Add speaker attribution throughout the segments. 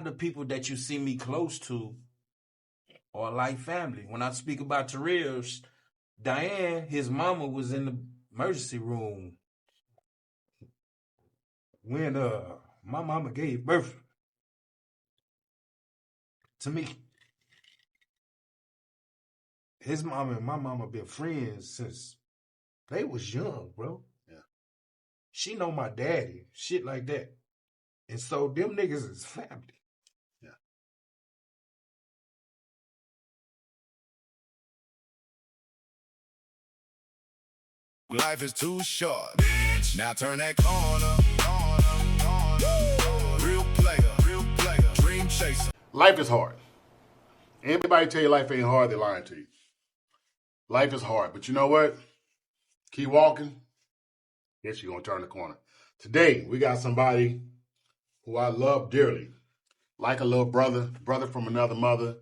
Speaker 1: the people that you see me close to are like family. When I speak about Terrell, Diane, his mama was in the emergency room when my mama gave birth to me. His mama and my mama been friends since they was young, bro.
Speaker 2: Yeah.
Speaker 1: She know my daddy, shit like that. And so them niggas is family.
Speaker 2: Yeah.
Speaker 3: Life is too short. Now turn that corner. Real player, dream chaser.
Speaker 2: Life is hard. Anybody tell you life ain't hard, they're lying to you. Life is hard, but you know what? Keep walking. Yes, you're going to turn the corner. Today, we got somebody who I love dearly. Like a little brother from another mother.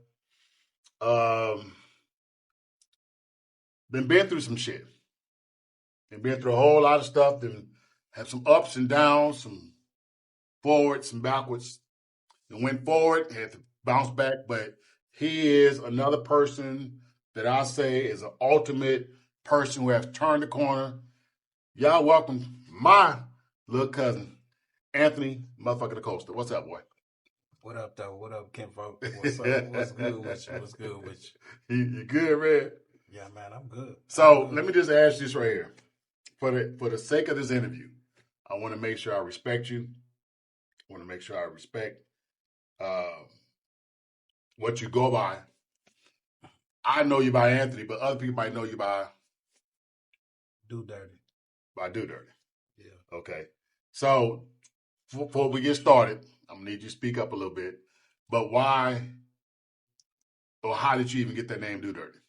Speaker 2: Been through some shit. Been through a whole lot of stuff. Then had some ups and downs, some forwards, some backwards. And went forward, had to bounce back. But he is another person that I say is an ultimate person who has turned the corner. Y'all welcome my little cousin, Anthony motherfucking Acosta. What's up, boy?
Speaker 1: What up, though? What up, Kinfolk? What's up? What's good with you? What's good with you?
Speaker 2: You good, man?
Speaker 1: Yeah, man, I'm good.
Speaker 2: So let me just ask this right here. For the sake of this interview, I want to make sure I respect you. I want to make sure I respect what you go by. I know you by Anthony, but other people might know you by
Speaker 1: DuDirty.
Speaker 2: By DuDirty.
Speaker 1: Yeah.
Speaker 2: Okay. So before we get started, I'm gonna need you to speak up a little bit. But why or how did you even get that name DuDirty?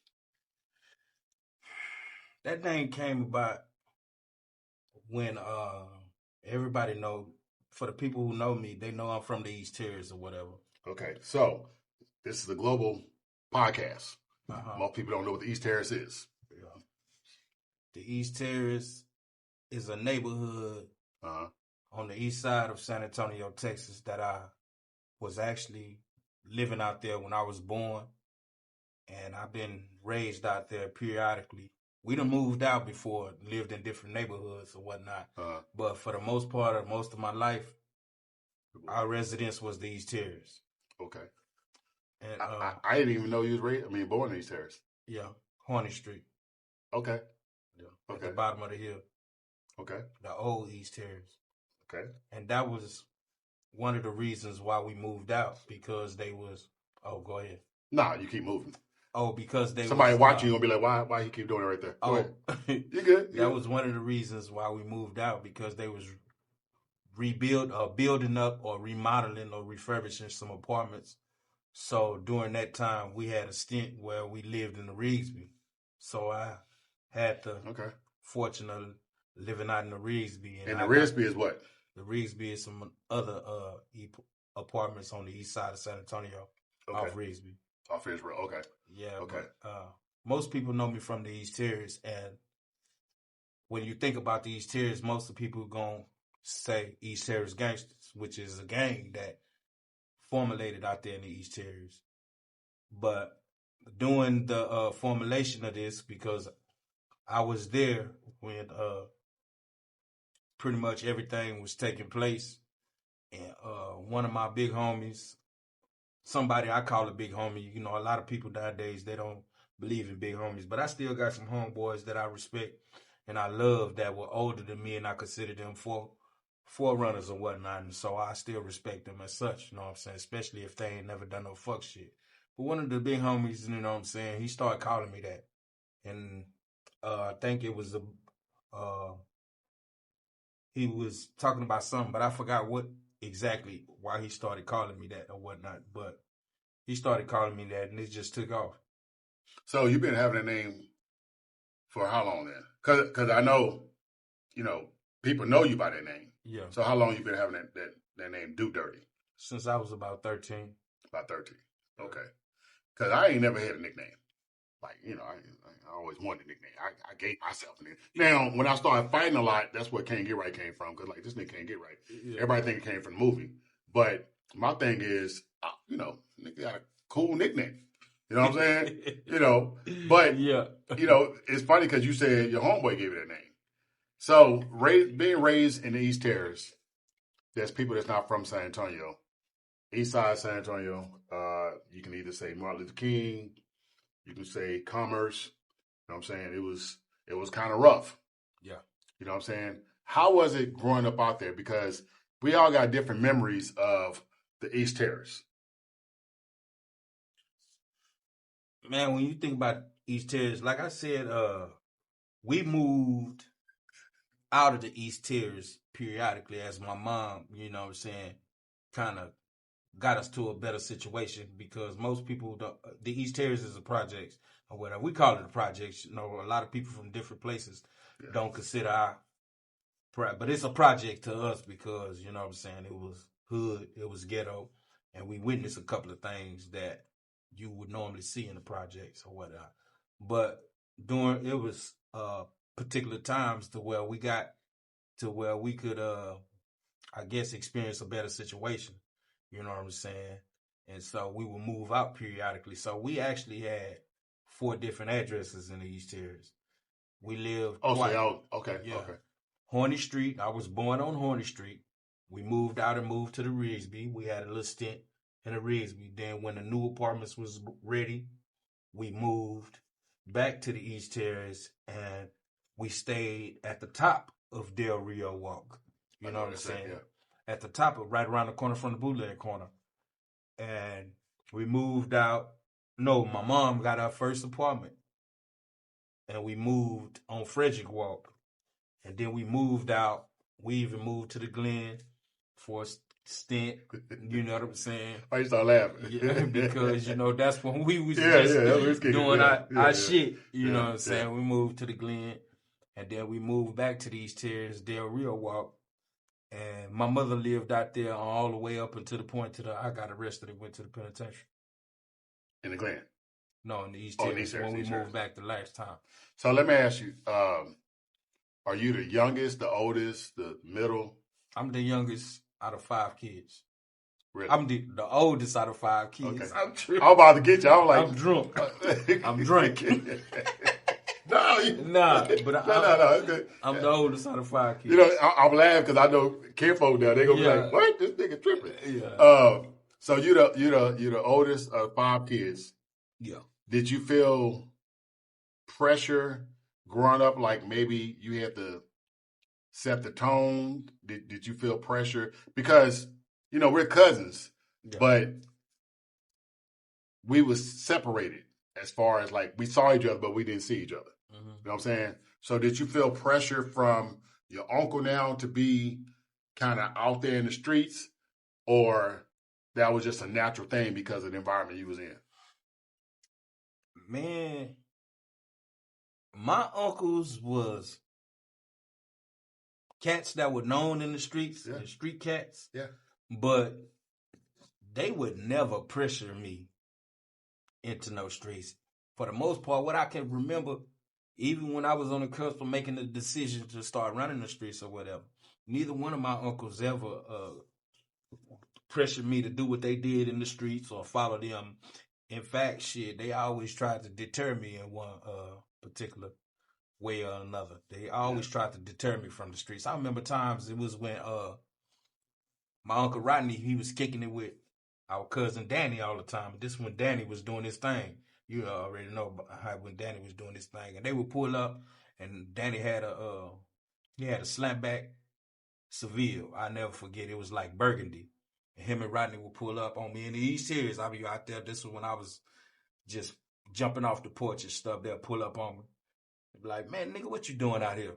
Speaker 1: That name came about when everybody know, for the people who know me, they know I'm from the East Terrace or whatever.
Speaker 2: Okay, so this is a global podcast. Most people don't know what the East Terrace is.
Speaker 1: Yeah. The East Terrace is a neighborhood on the east side of San Antonio, Texas, that I was actually living out there when I was born. And I've been raised out there periodically. We done moved out before, lived in different neighborhoods or whatnot. But for the most part of most of my life, our residence was the East Terrace.
Speaker 2: Okay.
Speaker 1: And
Speaker 2: I didn't even know you was born in East Terrace.
Speaker 1: Yeah, Horny Street.
Speaker 2: Okay.
Speaker 1: Yeah. At the bottom of the hill.
Speaker 2: Okay.
Speaker 1: The old East Terrace.
Speaker 2: Okay.
Speaker 1: And that was one of the reasons why we moved out, because they was, go ahead.
Speaker 2: Nah, you keep moving.
Speaker 1: Oh, because they
Speaker 2: somebody watching you gonna be like, why you keep doing it right there? Go ahead. You good?
Speaker 1: That was one of the reasons why we moved out, because they was building up or remodeling or refurbishing some apartments. So during that time, we had a stint where we lived in the Rigsby. So I had the fortune of living out in the Rigsby.
Speaker 2: And the Rigsby is what?
Speaker 1: The Rigsby is some other apartments on the east side of San Antonio, off Rigsby.
Speaker 2: Off Israel, okay.
Speaker 1: Yeah, okay. But, most people know me from the East Terrace, and when you think about the East Terrace, most of the people are going to say East Terrace Gangsters, which is a gang that formulated out there in the East Terrace. But doing the formulation of this, because I was there when pretty much everything was taking place, and one of my big homies, somebody I call a big homie. You know, a lot of people nowadays, they don't believe in big homies, but I still got some homeboys that I respect and I love that were older than me, and I consider them forerunners or whatnot, and so I still respect them as such, you know what I'm saying, especially if they ain't never done no fuck shit. But one of the big homies, you know what I'm saying, he started calling me that, and I think it was he was talking about something, but I forgot what exactly why he started calling me that or whatnot, but he started calling me that, and it just took off.
Speaker 2: So you've been having a name for how long then? Because I know, you know, people know you by that name.
Speaker 1: Yeah.
Speaker 2: So how long you been having that name, DuDirty?
Speaker 1: Since I was about 13.
Speaker 2: About 13. Okay. Because I ain't never had a nickname. Like, you know, I always wanted a nickname. I gave myself a nickname. Now, when I started fighting a lot, that's where Can't Get Right came from. Because, like, this nigga can't get right. Yeah. Everybody think it came from the movie. But My thing is, nigga got a cool nickname. You know what I'm saying? But
Speaker 1: yeah.
Speaker 2: It's funny because you said your homeboy gave you that name. So being raised in the East Terrace, there's people that's not from San Antonio. East side San Antonio, you can either say Martin Luther King, you can say Commerce. You know what I'm saying? It was kind of rough.
Speaker 1: Yeah.
Speaker 2: You know what I'm saying? How was it growing up out there? Because we all got different memories of the East Terrace.
Speaker 1: Man, when you think about East Terrace, like I said, we moved out of the East Terrace periodically as my mom, you know what I'm saying, kind of got us to a better situation because most people, the East Terrace is a project or whatever. We call it a project. You know, a lot of people from different places don't consider our, but it's a project to us because, you know what I'm saying, it was hood, it was ghetto, and we witnessed a couple of things that you would normally see in the projects or whatnot. But it was particular times to where we got to where we could, I guess, experience a better situation. You know what I'm saying? And so we would move out periodically. So we actually had 4 different addresses in the East Terrace. We lived.
Speaker 2: Oh, so y'all, okay.
Speaker 1: Horny Street. I was born on Horny Street. We moved out and moved to the Rigsby. We had a little stint in the Rigsby. Then when the new apartments was ready, we moved back to the East Terrace and we stayed at the top of Del Rio Walk. You know what I'm saying? Yeah. At the top of right around the corner from the bootleg corner. And we moved out. No, my mom got our first apartment. And we moved on Frederick Walk. And then we moved out. We even moved to the Glen for a stint. You know what I'm saying?
Speaker 2: I used to start laughing.
Speaker 1: Yeah, because, that's when we was doing our shit. You know what I'm saying? We moved to the Glen. And then we moved back to the East Terrace, Del Rio Walk. And my mother lived out there all the way up until the point I got arrested and went to the penitentiary.
Speaker 2: In the Glen?
Speaker 1: No, in the East Terrace when we moved back the last time.
Speaker 2: So let me ask you, are you the youngest, the oldest, the middle?
Speaker 1: I'm the youngest out of 5 kids.
Speaker 2: Really?
Speaker 1: I'm the oldest out of 5 kids.
Speaker 2: Okay.
Speaker 1: I'm tripping.
Speaker 2: I'm about to get you.
Speaker 1: I'm drunk. I'm drinking. No. I'm the oldest out of 5 kids.
Speaker 2: I'm laughing because I know kinfolk now. They're gonna be like, "What? This nigga tripping." Yeah. So you're the oldest of 5 kids.
Speaker 1: Yeah.
Speaker 2: Did you feel pressure growing up? Like maybe you had to set the tone. Did you feel pressure because we're cousins, but we was separated as far as like we saw each other, but we didn't see each other. Mm-hmm. You know what I'm saying? So did you feel pressure from your uncle now to be kind of out there in the streets, or that was just a natural thing because of the environment you was in?
Speaker 1: Man, my uncles was cats that were known in the streets, the street cats.
Speaker 2: Yeah.
Speaker 1: But they would never pressure me into no streets. For the most part, what I can remember, even when I was on the cusp of making the decision to start running the streets or whatever, neither one of my uncles ever pressured me to do what they did in the streets or follow them. In fact, they always tried to deter me in one particular way or another. They always tried to deter me from the streets. I remember times it was when my Uncle Rodney, he was kicking it with our cousin Danny all the time. This is when Danny was doing his thing. You already know how when Danny was doing his thing. And they would pull up, and Danny had a slapback Seville. I'll never forget. It was like burgundy. And him and Rodney would pull up on me in the East Series. I'll be out there. This was when I was just jumping off the porch and stuff. They'll pull up on me. They'd be like, "Man, nigga, what you doing out here?"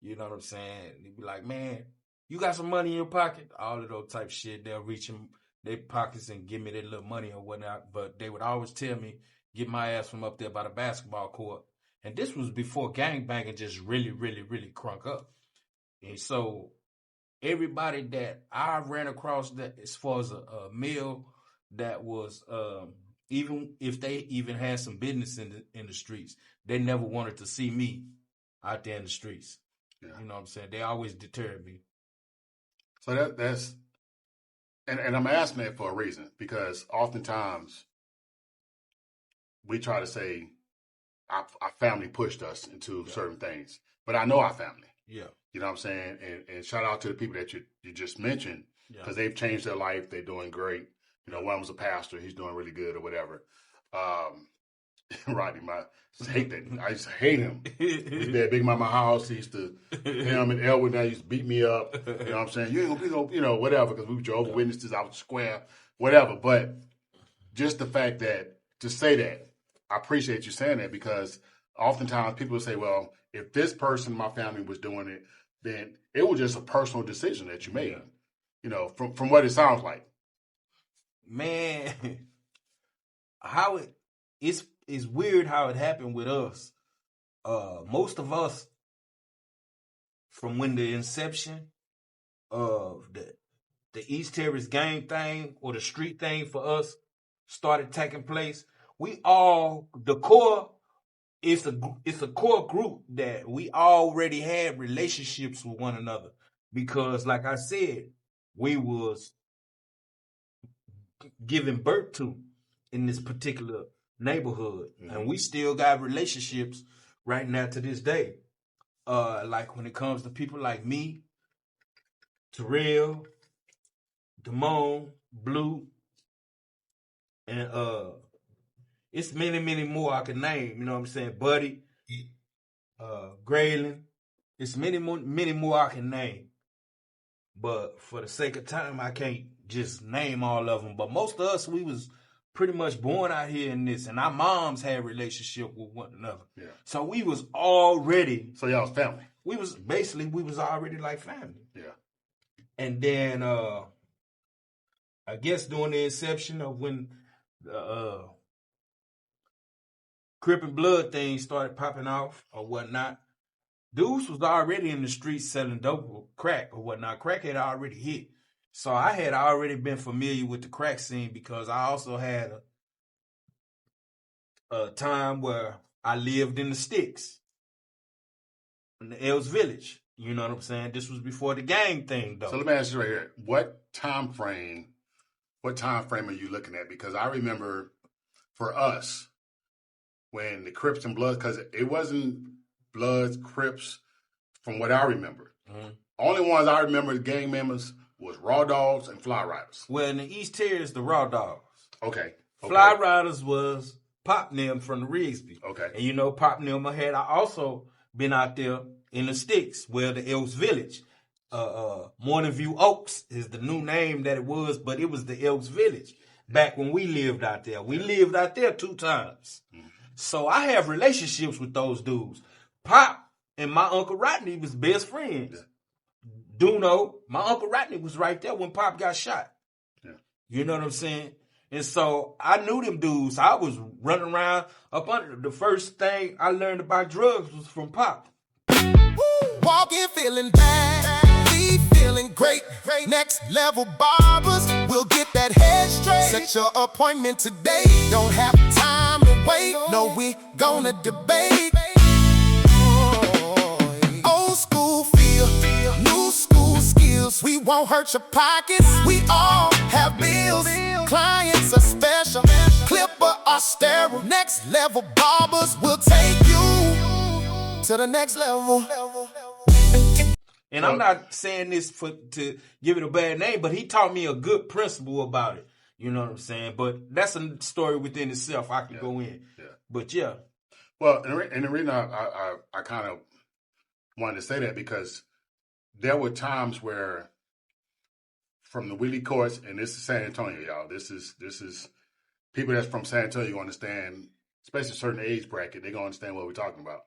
Speaker 1: You know what I'm saying? They'd be like, "Man, you got some money in your pocket?" All of those type shit. They'll reach in their pockets and give me their little money or whatnot. But they would always tell me, get my ass from up there by the basketball court. And this was before gangbanging just really, really, really crunk up. And so everybody that I ran across that as far as a male that was even if they even had some business in the streets, they never wanted to see me out there in the streets. Yeah. You know what I'm saying? They always deterred me.
Speaker 2: So that's And I'm asking that for a reason, because oftentimes we try to say our family pushed us into certain things, but I know our family.
Speaker 1: Yeah.
Speaker 2: You know what I'm saying? And shout out to the people that you just mentioned, because they've changed their life. They're doing great. You know, one was a pastor. He's doing really good or whatever. Rodney, I used to hate him. His dad, Big Mama House, he used to, him and Elwood, now used to beat me up. You know what I'm saying? You ain't gonna be, whatever, because we were Jehovah's Witnesses, I was square, whatever. But just the fact that, to say that, I appreciate you saying that, because oftentimes people say, well, if this person in my family was doing it, then it was just a personal decision that you made. From what it sounds like.
Speaker 1: Man, it's weird how it happened with us. Most of us, from when the inception of the East Terrace gang thing or the street thing for us started taking place, the core, it's a core group that we already had relationships with one another, because like I said, we was given birth to in this particular neighborhood, and we still got relationships right now to this day. Like when it comes to people like me, Terrell, Damone, Blue, and it's many, many more I can name. You know what I'm saying? Buddy, Graylin. It's many more I can name. But for the sake of time, I can't just name all of them. But most of us, we was pretty much born out here in this, and our moms had relationship with one another. Yeah. So we was already.
Speaker 2: So y'all was family.
Speaker 1: We was already like family.
Speaker 2: Yeah.
Speaker 1: And then I guess during the inception of when the Crip and Blood thing started popping off or whatnot, dudes was already in the streets selling dope or crack or whatnot. Crack had already hit. So I had already been familiar with the crack scene, because I also had a time where I lived in the sticks, in the Ells Village. You know what I'm saying? This was before the gang thing, though.
Speaker 2: So let me ask you right here. What time frame are you looking at? Because I remember for us, when the Crips and Bloods, because it wasn't Bloods, Crips, from what I remember. Mm-hmm. Only ones I remember, the gang members, was Raw Dogs and Fly Riders.
Speaker 1: Well, in the East Terrace, the Raw Dogs.
Speaker 2: Okay.
Speaker 1: Fly Riders was Pop Nim from the Rigsby.
Speaker 2: Okay.
Speaker 1: And Pop Nim had also been out there in the sticks, where the Elks Village. Morning View Oaks is the new name that it was, but it was the Elks Village back when we lived out there. We lived out there 2 times. Mm-hmm. So I have relationships with those dudes. Pop and my Uncle Rodney was best friends. Yeah. Duno, my Uncle Rodney was right there when Pop got shot. Yeah. You know what I'm saying? And so I knew them dudes. I was running around up under. The first thing I learned about drugs was from Pop.
Speaker 3: Walking feeling bad, leave feeling great. Next level barbers, we'll get that head straight. Set your appointment today. Don't have time to wait. No, we gonna debate. Old school feel, new school skills. We won't hurt your pockets. We all have bills. Clients are special. Clipper or sterile. Next level barbers will take you to the next level.
Speaker 1: And I'm not saying this to give it a bad name, but he taught me a good principle about it. You know what I'm saying? But that's a story within itself. I could go in. Yeah. But yeah.
Speaker 2: Well, and the reason I kind of wanted to say that, because there were times where, from the Wheelie Courts, and this is San Antonio, y'all. This is people that's from San Antonio understand, especially a certain age bracket, they're gonna understand what we're talking about.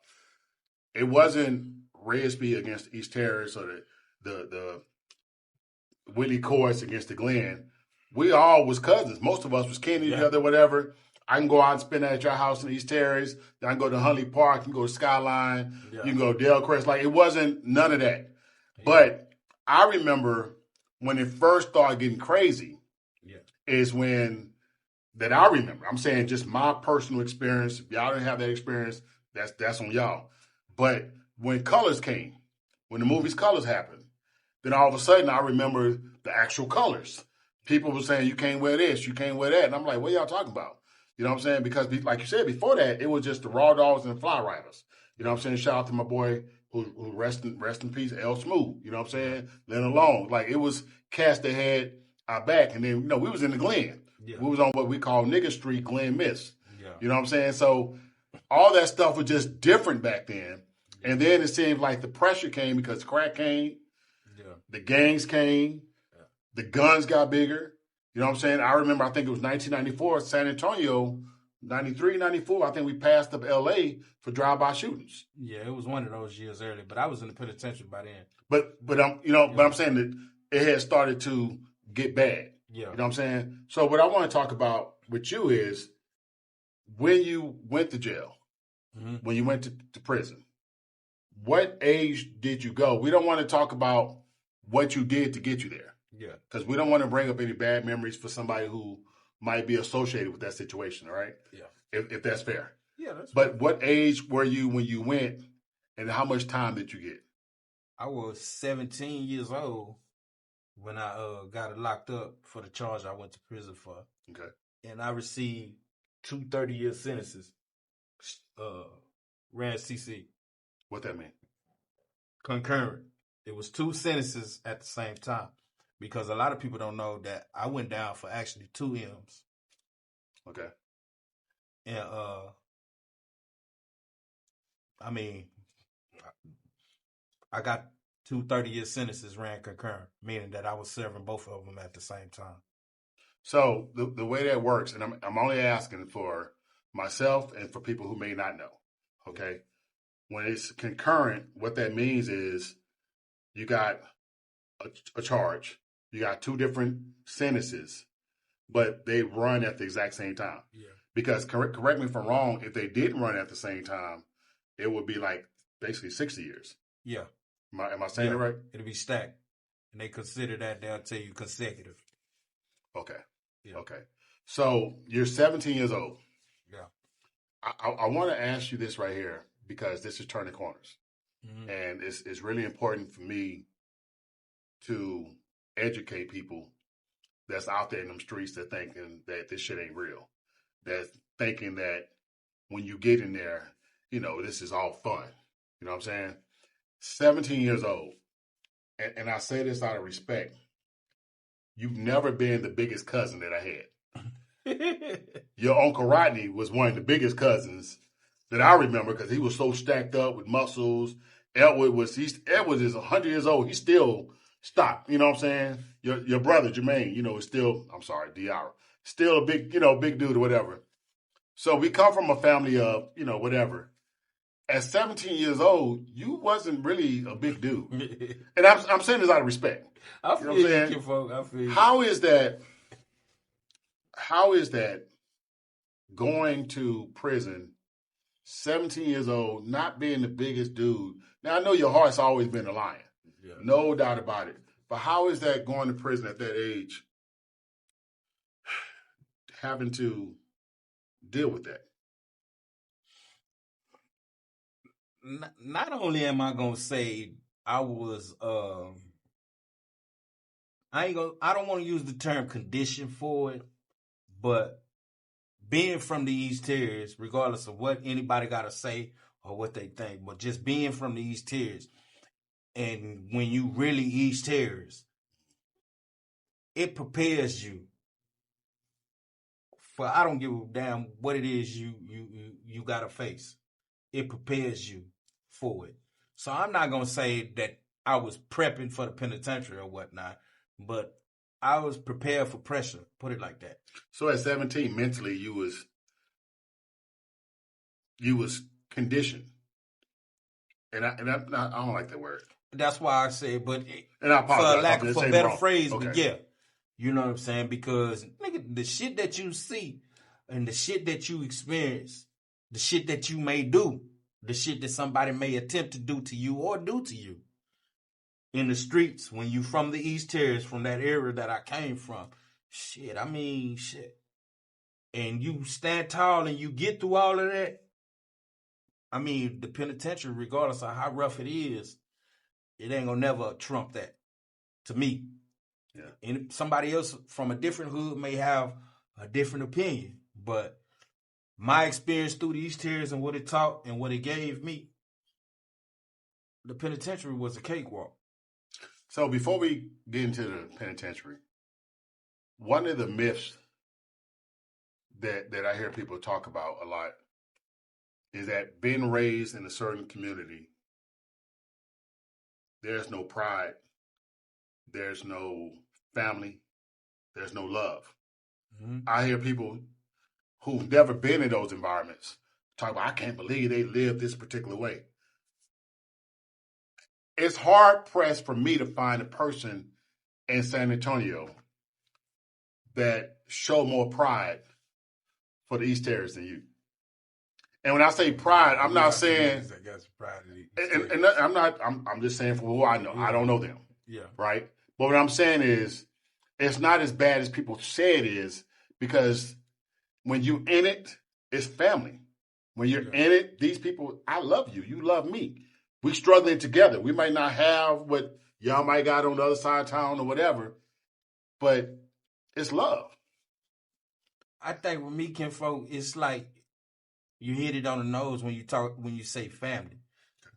Speaker 2: It wasn't Resby against East Terrace or the Wheelie Courts against the Glen. We all was cousins. Most of us was kin to each other, whatever. I can go out and spend that at your house in East Terrace. Then I can go to Huntley Park. You can go to Skyline. Yeah. You can go to Delcrest. Like, it wasn't none of that. Yeah. But I remember when it first started getting crazy is when, that I remember. I'm saying just my personal experience. If y'all didn't have that experience, that's on y'all. But when Colors came, when the movie's Colors happened, then all of a sudden I remember the actual colors. people were saying, you can't wear this, you can't wear that. And I'm like, what y'all talking about? You know what I'm saying? Because like you said, before that, it was just the Raw Dogs and Fly Riders. You know what I'm saying? Shout out to my boy who rest in peace, L Smooth. You know what I'm saying? Leonard Long. Like, it was cats that had our back. And then, we was in the Glen. Yeah. We was on what we call Nigga Street, Glen Miss. Yeah. You know what I'm saying? So all that stuff was just different back then. Yeah. And then it seemed like the pressure came because crack came. Yeah. The gangs came. Yeah. The guns got bigger. You know what I'm saying? I remember, I think it was 1994, San Antonio, 93, 94, I think we passed up L.A. for drive-by shootings.
Speaker 1: Yeah, it was one of those years early, but I was in the penitentiary by then.
Speaker 2: But I'm saying that it had started to get bad. Yeah. You know what I'm saying? So what I want to talk about with you is when you went to jail, when you went to prison, what age did you go? We don't want to talk about what you did to get you there. Yeah. Because we don't want to bring up any bad memories for somebody who might be associated with that situation, all right? Yeah. If that's fair. Yeah, that's fair. But what age were you when you went, and how much time did you get?
Speaker 1: I was 17 years old when I got locked up for the charge I went to prison for. Okay. And I received 2 30-year sentences. Ran CC.
Speaker 2: What that mean?
Speaker 1: Concurrent. It was 2 sentences at the same time. Because a lot of people don't know that I went down for actually 2 M's. Okay. And, I got 2 30-year sentences ran concurrent, meaning that I was serving both of them at the same time.
Speaker 2: So the way that works, and I'm only asking for myself and for people who may not know, okay? When it's concurrent, what that means is you got a charge. You got 2 different sentences, but they run at the exact same time. Yeah. Because correct me if I'm wrong, if they didn't run at the same time, it would be like basically 60 years. Yeah. Am I saying it right?
Speaker 1: It'll be stacked. And they consider that, they'll tell you consecutive.
Speaker 2: Okay. Yeah. Okay. So you're 17 years old. Yeah. I want to ask you this right here because this is turning corners. Mm-hmm. And it's really important for me to educate people that's out there in them streets that thinking that this shit ain't real. That's thinking that when you get in there, this is all fun. You know what I'm saying? 17 years old. And I say this out of respect. You've never been the biggest cousin that I had. Your Uncle Rodney was one of the biggest cousins that I remember because he was so stacked up with muscles. Edward is 100 years old. He's still stopped. You know what I'm saying? Your brother, Jermaine, is still, I'm sorry, Diara, still a big dude or whatever. So we come from a family of, whatever. At 17 years old, you wasn't really a big dude. And I'm saying this out of respect.
Speaker 1: I feel you, folks. I feel you.
Speaker 2: How is that going to prison, 17 years old, not being the biggest dude? Now, I know your heart's always been a lion. Yeah. No doubt about it. But how is that going to prison at that age, having to deal with that?
Speaker 1: Not only am I going to say I was, I don't want to use the term condition for it, but being from the East Tiers, regardless of what anybody got to say or what they think, but just being from the East Tiers, and when you really East Tiers, it prepares you for, I don't give a damn what it is you got to face. It prepares you for it. So I'm not going to say that I was prepping for the penitentiary or whatnot, but I was prepared for pressure, put it like that.
Speaker 2: So at 17, mentally, you was conditioned. And I don't like that word.
Speaker 1: That's why I say, but
Speaker 2: and I apologize,
Speaker 1: for lack of a better phrase, okay. But yeah. You know what I'm saying? Because, nigga, the shit that you see and the shit that you experience, the shit that you may do, the shit that somebody may attempt to do to you or do to you in the streets when you from the East Terrace, from that area that I came from. Shit. And you stand tall and you get through all of that. The penitentiary, regardless of how rough it is, it ain't gonna never trump that to me.
Speaker 2: Yeah.
Speaker 1: And somebody else from a different hood may have a different opinion. But my experience through the East Terrace and what it taught and what it gave me, the penitentiary was a cakewalk.
Speaker 2: So before we get into the penitentiary, one of the myths that I hear people talk about a lot is that being raised in a certain community, there's no pride, there's no family, there's no love. Mm-hmm. I hear people who've never been in those environments talk about, I can't believe they live this particular way. It's hard pressed for me to find a person in San Antonio that show more pride for the East Terrace than you. And when I say pride, I'm not saying, and I'm just saying for who I know. Yeah. I don't know them.
Speaker 1: Yeah.
Speaker 2: Right. But what I'm saying is, it's not as bad as people say it is, because when you in it, it's family. When you're in it, these people, I love you. You love me. We struggling together. We might not have what y'all might got on the other side of town or whatever, but it's love.
Speaker 1: I think with me, kinfolk, it's like you hit it on the nose when you say family.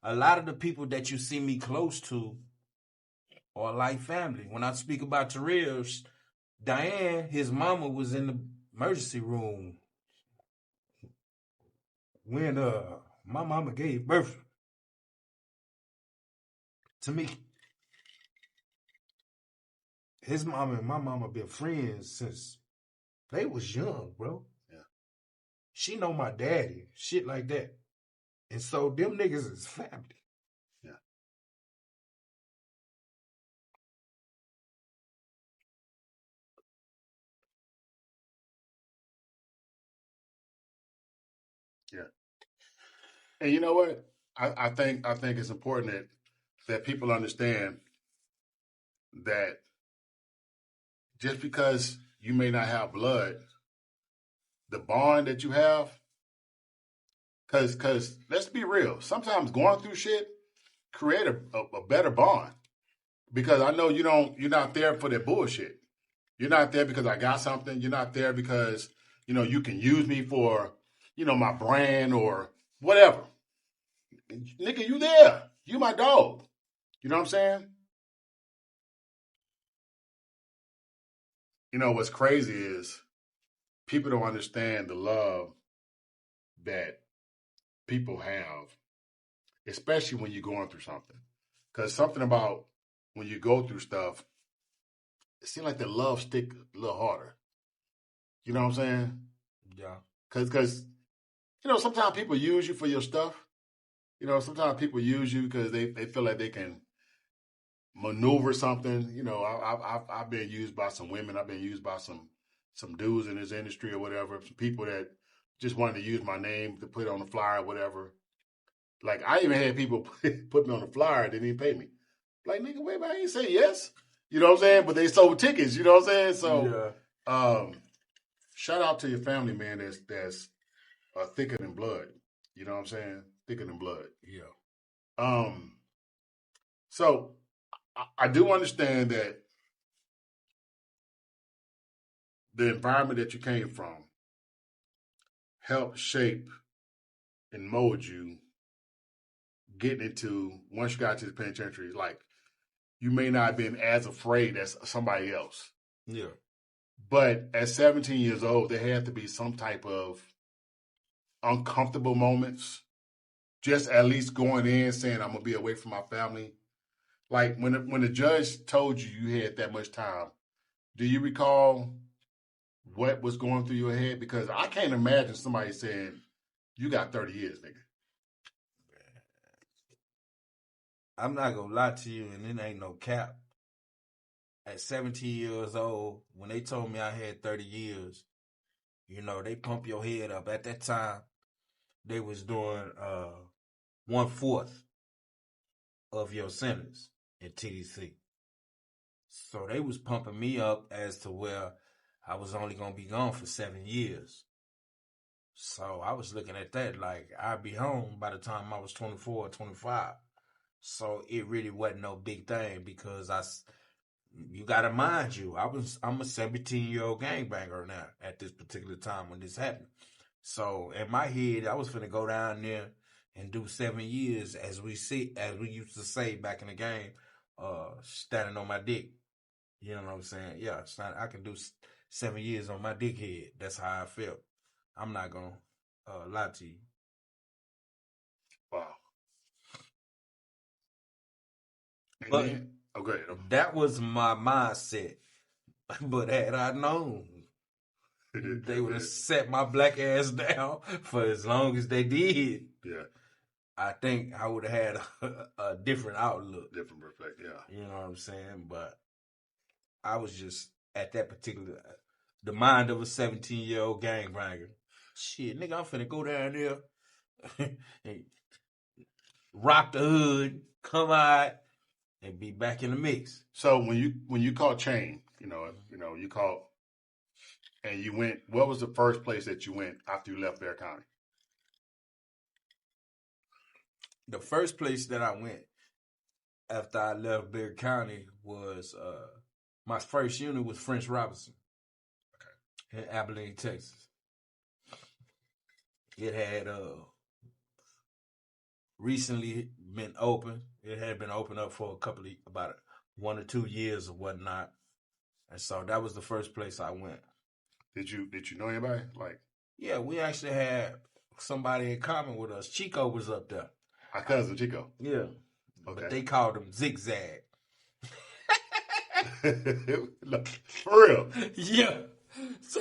Speaker 1: A lot of the people that you see me close to are like family. When I speak about Terrell, Diane, his mama was in the emergency room when my mama gave birth to me. His mama and my mama been friends since they was young, bro.
Speaker 2: Yeah.
Speaker 1: She know my daddy, shit like that. And so them niggas is family.
Speaker 2: Yeah. Yeah. And you know what? I think it's important that people understand that just because you may not have blood, the bond that you have, because let's be real, sometimes going through shit create a better bond. Because I know you're not there for that bullshit. You're not there because I got something. You're not there because, you can use me for, my brand or whatever. Nigga, you there. You my dog. You know what I'm saying? What's crazy is people don't understand the love that people have, especially when you're going through something. Because something about when you go through stuff, it seems like the love stick a little harder. You know what I'm saying?
Speaker 1: Yeah.
Speaker 2: Because sometimes people use you for your stuff. Sometimes people use you because they feel like they can maneuver something. I've been used by some women. I've been used by some dudes in this industry or whatever. Some people that just wanted to use my name to put it on the flyer or whatever. Like, I even had people put me on the flyer that didn't even pay me. Like, nigga, wait, man, I ain't say yes. You know what I'm saying? But they sold tickets. You know what I'm saying? So, shout out to your family, man. That's thicker than blood. You know what I'm saying? Thicker than blood.
Speaker 1: Yeah.
Speaker 2: So I do understand that the environment that you came from helped shape and mold you getting into, once you got to the penitentiary, like, you may not have been as afraid as somebody else.
Speaker 1: Yeah.
Speaker 2: But at 17 years old, there had to be some type of uncomfortable moments. Just at least going in saying, I'm going to be away from my family. Like, when the judge told you had that much time, do you recall what was going through your head? Because I can't imagine somebody saying, you got 30 years, nigga.
Speaker 1: I'm not going to lie to you, and it ain't no cap. At 17 years old, when they told me I had 30 years, they pump your head up. At that time, they was doing 1/4 of your sentence in TDC. So they was pumping me up as to where I was only going to be gone for 7 years. So I was looking at that like I'd be home by the time I was 24 or 25. So it really wasn't no big thing because you got to mind you, I'm a 17-year-old gangbanger now at this particular time when this happened. So in my head, I was finna go down there and do 7 years, as we used to say back in the game, standing on my dick. You know what I'm saying? Yeah, I can do 7 years on my dick head. That's how I felt. I'm not gonna lie to you.
Speaker 2: Wow.
Speaker 1: But
Speaker 2: okay.
Speaker 1: That was my mindset. But had I known, they would have set my black ass down for as long as they did.
Speaker 2: Yeah.
Speaker 1: I think I would have had a different outlook.
Speaker 2: Different perspective, yeah.
Speaker 1: You know what I'm saying? But I was just, at that particular, the mind of a 17-year-old gangbanger. Shit, nigga, I'm finna go down there and rock the hood, come out, and be back in the mix.
Speaker 2: So when you caught Chain, you caught, and you went, what was the first place that you went after you left Bexar County?
Speaker 1: The first place that I went after I left Bexar County was, my first unit was French Robinson. Okay. In Abilene, Texas. It had recently been open. It had been open up for about 1 or 2 years or whatnot. And so that was the first place I went.
Speaker 2: Did you know anybody?
Speaker 1: Yeah, we actually had somebody in common with us. Chico was up there.
Speaker 2: Our cousin Chico.
Speaker 1: Yeah.
Speaker 2: Okay.
Speaker 1: But they called him Zigzag.
Speaker 2: For real.
Speaker 1: Yeah. So,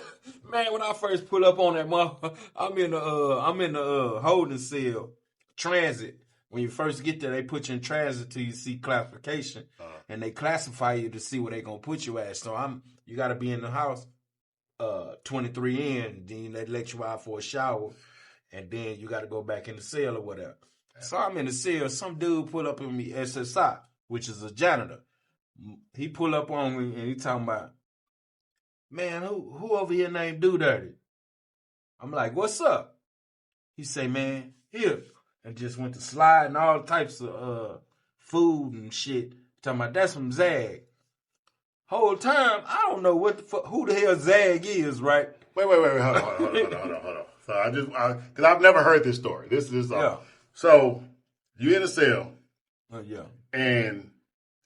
Speaker 1: man, when I first pull up on that motherfucker, I'm in the holding cell, transit. When you first get there, they put you in transit till you see classification, and they classify you to see where they gonna put you at. So you got to be in the house, 23 in, then they let you out for a shower, and then you got to go back in the cell or whatever. So I'm in the cell. Some dude pull up on me, SSI, which is a janitor. He pull up on me and he talking about, man, who over here named DuDirty? I'm like, what's up? He say, man, here. And just went to sliding all types of food and shit. Talking about, that's from Zag. Whole time, I don't know who the hell Zag is, right?
Speaker 2: Wait. Hold on. So because I've never heard this story. This is So you in a cell.
Speaker 1: Yeah.
Speaker 2: And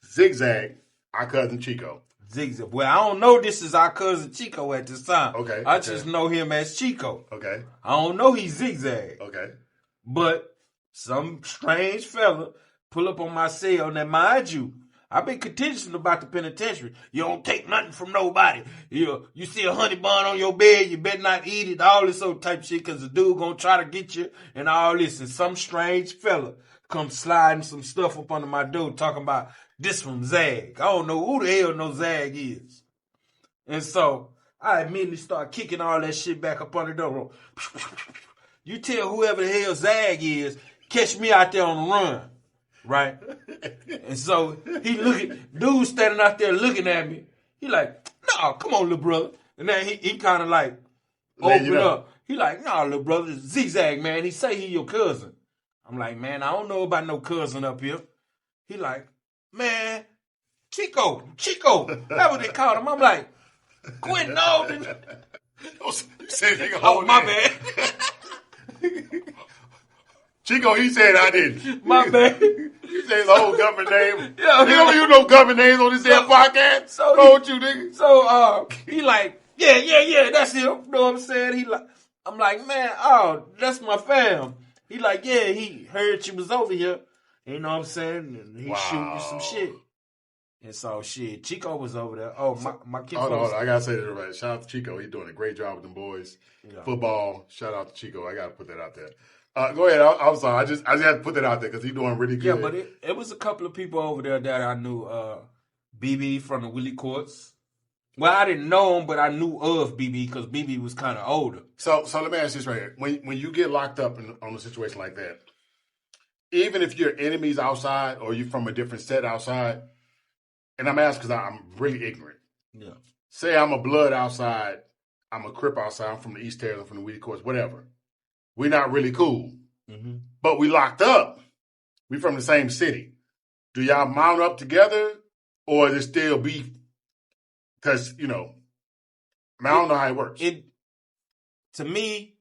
Speaker 2: Zigzag, our cousin Chico.
Speaker 1: Zigzag. Well, I don't know this is our cousin Chico at this time.
Speaker 2: Okay.
Speaker 1: I just know him as Chico.
Speaker 2: Okay.
Speaker 1: I don't know he's Zigzag.
Speaker 2: Okay.
Speaker 1: But some strange fella pull up on my cell. Now, mind you, I've been contentious about the penitentiary. You don't take nothing from nobody. You see a honey bun on your bed, you better not eat it, all this old type shit, because the dude gonna try to get you and all this. And some strange fella come sliding some stuff up under my door talking about this from Zag. I don't know who the hell no Zag is. And so I immediately start kicking all that shit back up under the door. You tell whoever the hell Zag is, catch me out there on the run. Right? And so dude standing out there looking at me. He like, nah, come on, little brother. And then he kind of like open up. He like, nah, little brother, it's Zigzag, man. He say he your cousin. I'm like, man, I don't know about no cousin up here. He like, man, Chico. That's what they called him. I'm like, Quentin Alden. Oh, my bad.
Speaker 2: Chico, he said I didn't.
Speaker 1: My bad.
Speaker 2: He said his whole government name. Yeah, he don't use no government names on this damn podcast. So don't you, nigga?
Speaker 1: So he like, yeah, that's him. You know what I'm saying? I'm like, man, that's my fam. He like, yeah, he heard you was over here. You know what I'm saying? And he shooting you some shit. And so shit, Chico was over there. Oh, my kid.
Speaker 2: Hold on, I gotta say this right. Shout out to Chico. He's doing a great job with them boys. Yeah. Football. Shout out to Chico. I gotta put that out there. Go ahead. I'm sorry. I just had to put that out there because he's doing really good.
Speaker 1: Yeah, but it was a couple of people over there that I knew. BB from the Willie Courts. Well, I didn't know him, but I knew of BB because BB was kind of older.
Speaker 2: So let me ask you this right here. When you get locked up on a situation like that, even if you're enemies outside or you're from a different set outside, and I'm asking because I'm really ignorant.
Speaker 1: Yeah.
Speaker 2: Say I'm a Blood outside, I'm a Crip outside, I'm from the East Terrace, I'm from the Willie Courts, whatever. We're not really cool.
Speaker 1: Mm-hmm.
Speaker 2: But we locked up. We from the same city. Do y'all mount up together? or is it still beef? Because I don't know how it works.
Speaker 1: To me,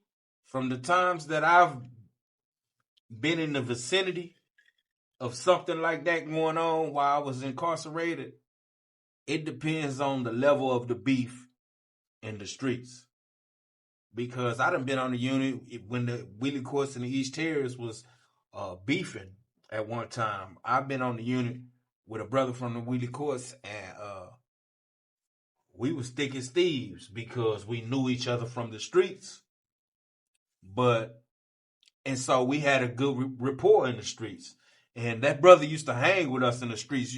Speaker 1: from the times that I've been in the vicinity of something like that going on while I was incarcerated, it depends on the level of the beef in the streets. Because I done been on the unit when the Wheelie Courts and the East Terrace was beefing at one time. I've been on the unit with a brother from the Wheelie Courts, and we was thick as thieves because we knew each other from the streets. And so we had a good rapport in the streets. And that brother used to hang with us in the streets.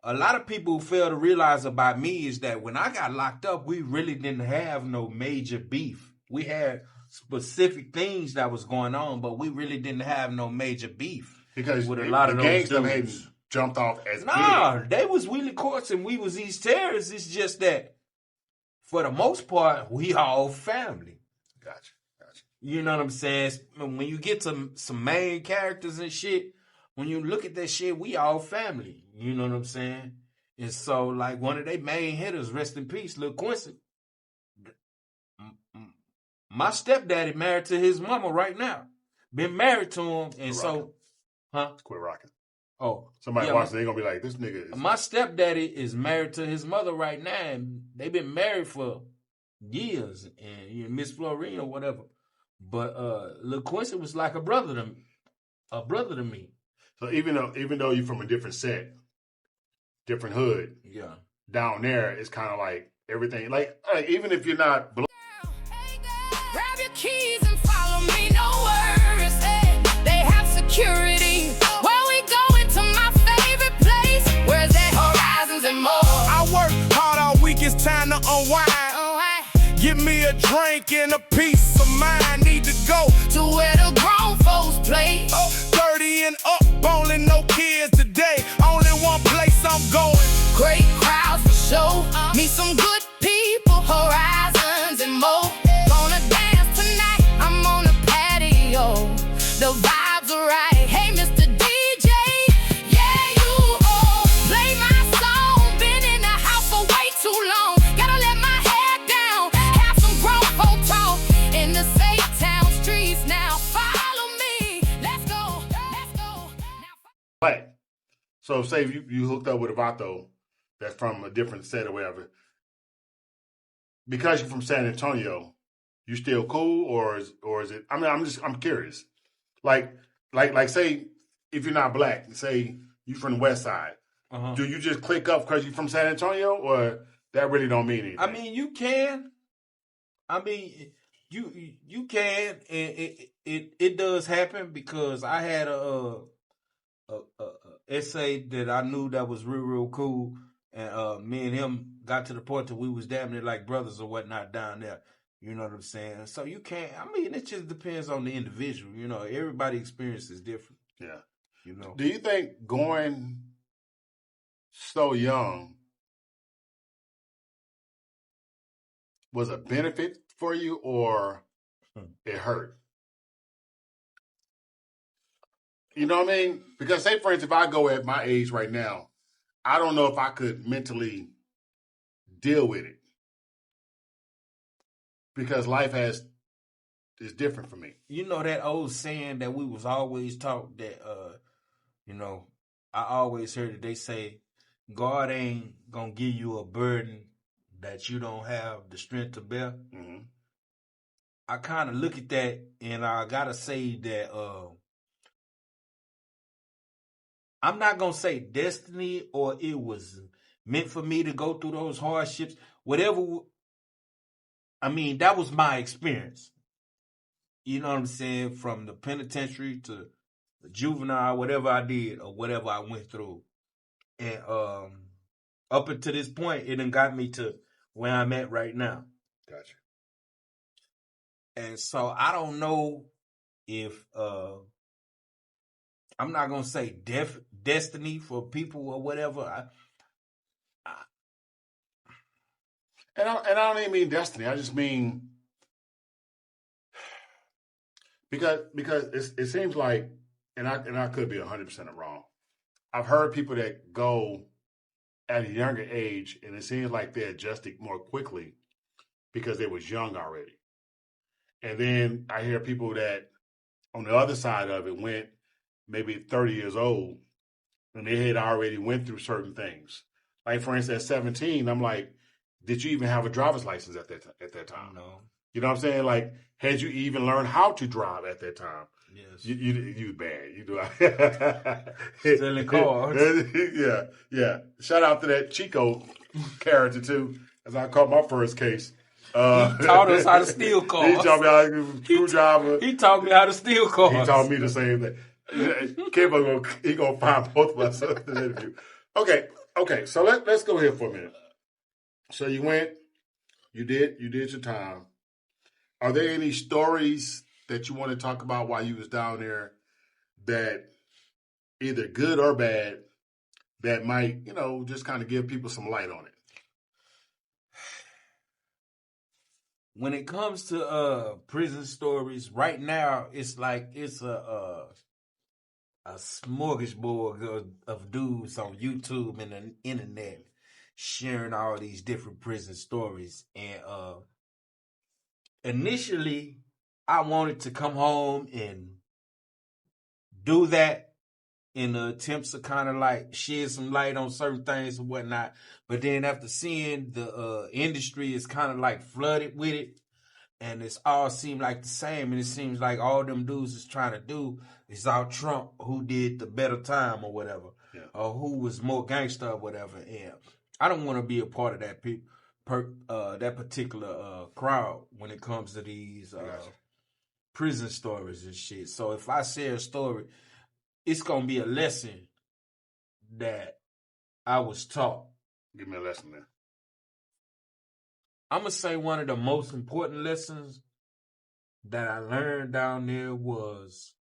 Speaker 1: A lot of people fail to realize about me is that when I got locked up, we really didn't have no major beef. We had specific things that was going on, but we really didn't have no major beef.
Speaker 2: Because
Speaker 1: with a lot of
Speaker 2: the
Speaker 1: those
Speaker 2: gangs them
Speaker 1: dudes.
Speaker 2: hadn't jumped off as
Speaker 1: big. They was Wheelie Courts and we was East Terrace. It's just that for the most part, we all family.
Speaker 2: Gotcha.
Speaker 1: You know what I'm saying? When you get to some main characters and shit, when you look at that shit, we all family. You know what I'm saying? And so, like, one of their main hitters, rest in peace, Lil Quincy. My stepdaddy married to his mama right now. Been married to him. And so,
Speaker 2: Quit rocking.
Speaker 1: Oh.
Speaker 2: Somebody watching, they're going to be like, this nigga is...
Speaker 1: My stepdaddy is married to his mother right now. And they've been married for years. And Miss Florine or whatever. But Lil Quincy was like a brother to me.
Speaker 2: So even though you're from a different set, different hood,
Speaker 1: yeah,
Speaker 2: down there it's kind of like everything. Like even if you're not.
Speaker 3: Grab your keys and follow me, no worries. Hey, they have security. Where we going to my favorite place? Where's that horizons and more?
Speaker 4: I work hard all week. It's time to unwind. Give me a drink and a piece of mind. Need to go
Speaker 3: to where the grown folks play.
Speaker 4: 30 and up, only no kids today. Only one place I'm going.
Speaker 3: Great crowds for show. Meet some good people, horizons and more. Gonna dance tonight, I'm on the patio. The vibes are right. Hey, Mr. DJ, yeah, you all play my song. Been in the house for way too long. Gotta let my hair down. Have some grown folk talk in the safe town streets now. Follow me. Let's go.
Speaker 2: Right. So say you hooked up with a vato that's from a different set or whatever. Because you're from San Antonio, you still cool or is it? I mean, I'm curious. Like say if you're not black, say you from the West Side, do you just click up because you're from San Antonio, or that really don't mean anything?
Speaker 1: I mean, you can. I mean, you can, and it does happen because I had a essay that I knew that was real cool, and me and him got to the point that we was damn near like brothers or whatnot down there. You know what I'm saying? So you can't. I mean, it just depends on the individual. You know, everybody's experience is different.
Speaker 2: Yeah.
Speaker 1: You know.
Speaker 2: Do you think going so young was a benefit for you, or it hurt? You know what I mean? Because say, for instance, if I go at my age right now, I don't know if I could mentally deal with it. Because life is different for me.
Speaker 1: You know that old saying that we was always taught that, I always heard that they say, God ain't gonna give you a burden that you don't have the strength to bear.
Speaker 2: Mm-hmm.
Speaker 1: I kind of look at that and I gotta say that I'm not gonna say destiny or it was meant for me to go through those hardships. Whatever. I mean, that was my experience. You know what I'm saying? From the penitentiary to the juvenile, whatever I did or whatever I went through. And up until this point, it done got me to where I'm at right now.
Speaker 2: Gotcha.
Speaker 1: And so I don't know if I'm not gonna say destiny for people or whatever.
Speaker 2: And I don't even mean destiny. I just mean because it seems like, and I could be 100% wrong. I've heard people that go at a younger age, and it seems like they adjusted more quickly because they was young already. And then I hear people that on the other side of it went maybe 30 years old, and they had already went through certain things. Like, for instance, at 17, I'm like, did you even have a driver's license at that time?
Speaker 1: No.
Speaker 2: You know what I'm saying? Like, had you even learned how to drive at that time?
Speaker 1: Yes.
Speaker 2: You bad. You do.
Speaker 1: Selling cars.
Speaker 2: Yeah. Shout out to that Chico character too, as I caught my first case.
Speaker 1: He taught us how to steal cars.
Speaker 2: He taught me how to do a screwdriver.
Speaker 1: He taught me how to steal cars.
Speaker 2: He taught me the same thing. Kimbo gonna find both of us in the interview. Okay. So let's go here for a minute. So you went, you did your time. Are there any stories that you want to talk about while you was down there that either good or bad that might, just kind of give people some light on it?
Speaker 1: When it comes to prison stories, right now it's like it's a smorgasbord of dudes on YouTube and the internet sharing all these different prison stories. And initially, I wanted to come home and do that in the attempts to kind of like shed some light on certain things and whatnot. But then after seeing the industry is kind of like flooded with it, and it's all seemed like the same, and it seems like all them dudes is trying to do is out Trump who did the better time or whatever, or who was more gangster or whatever. And I don't want to be a part of that that particular crowd when it comes to these prison stories and shit. So if I share a story, it's gonna be a lesson that I was taught.
Speaker 2: Give me a lesson, man.
Speaker 1: I'm gonna say one of the most important lessons that I learned down there was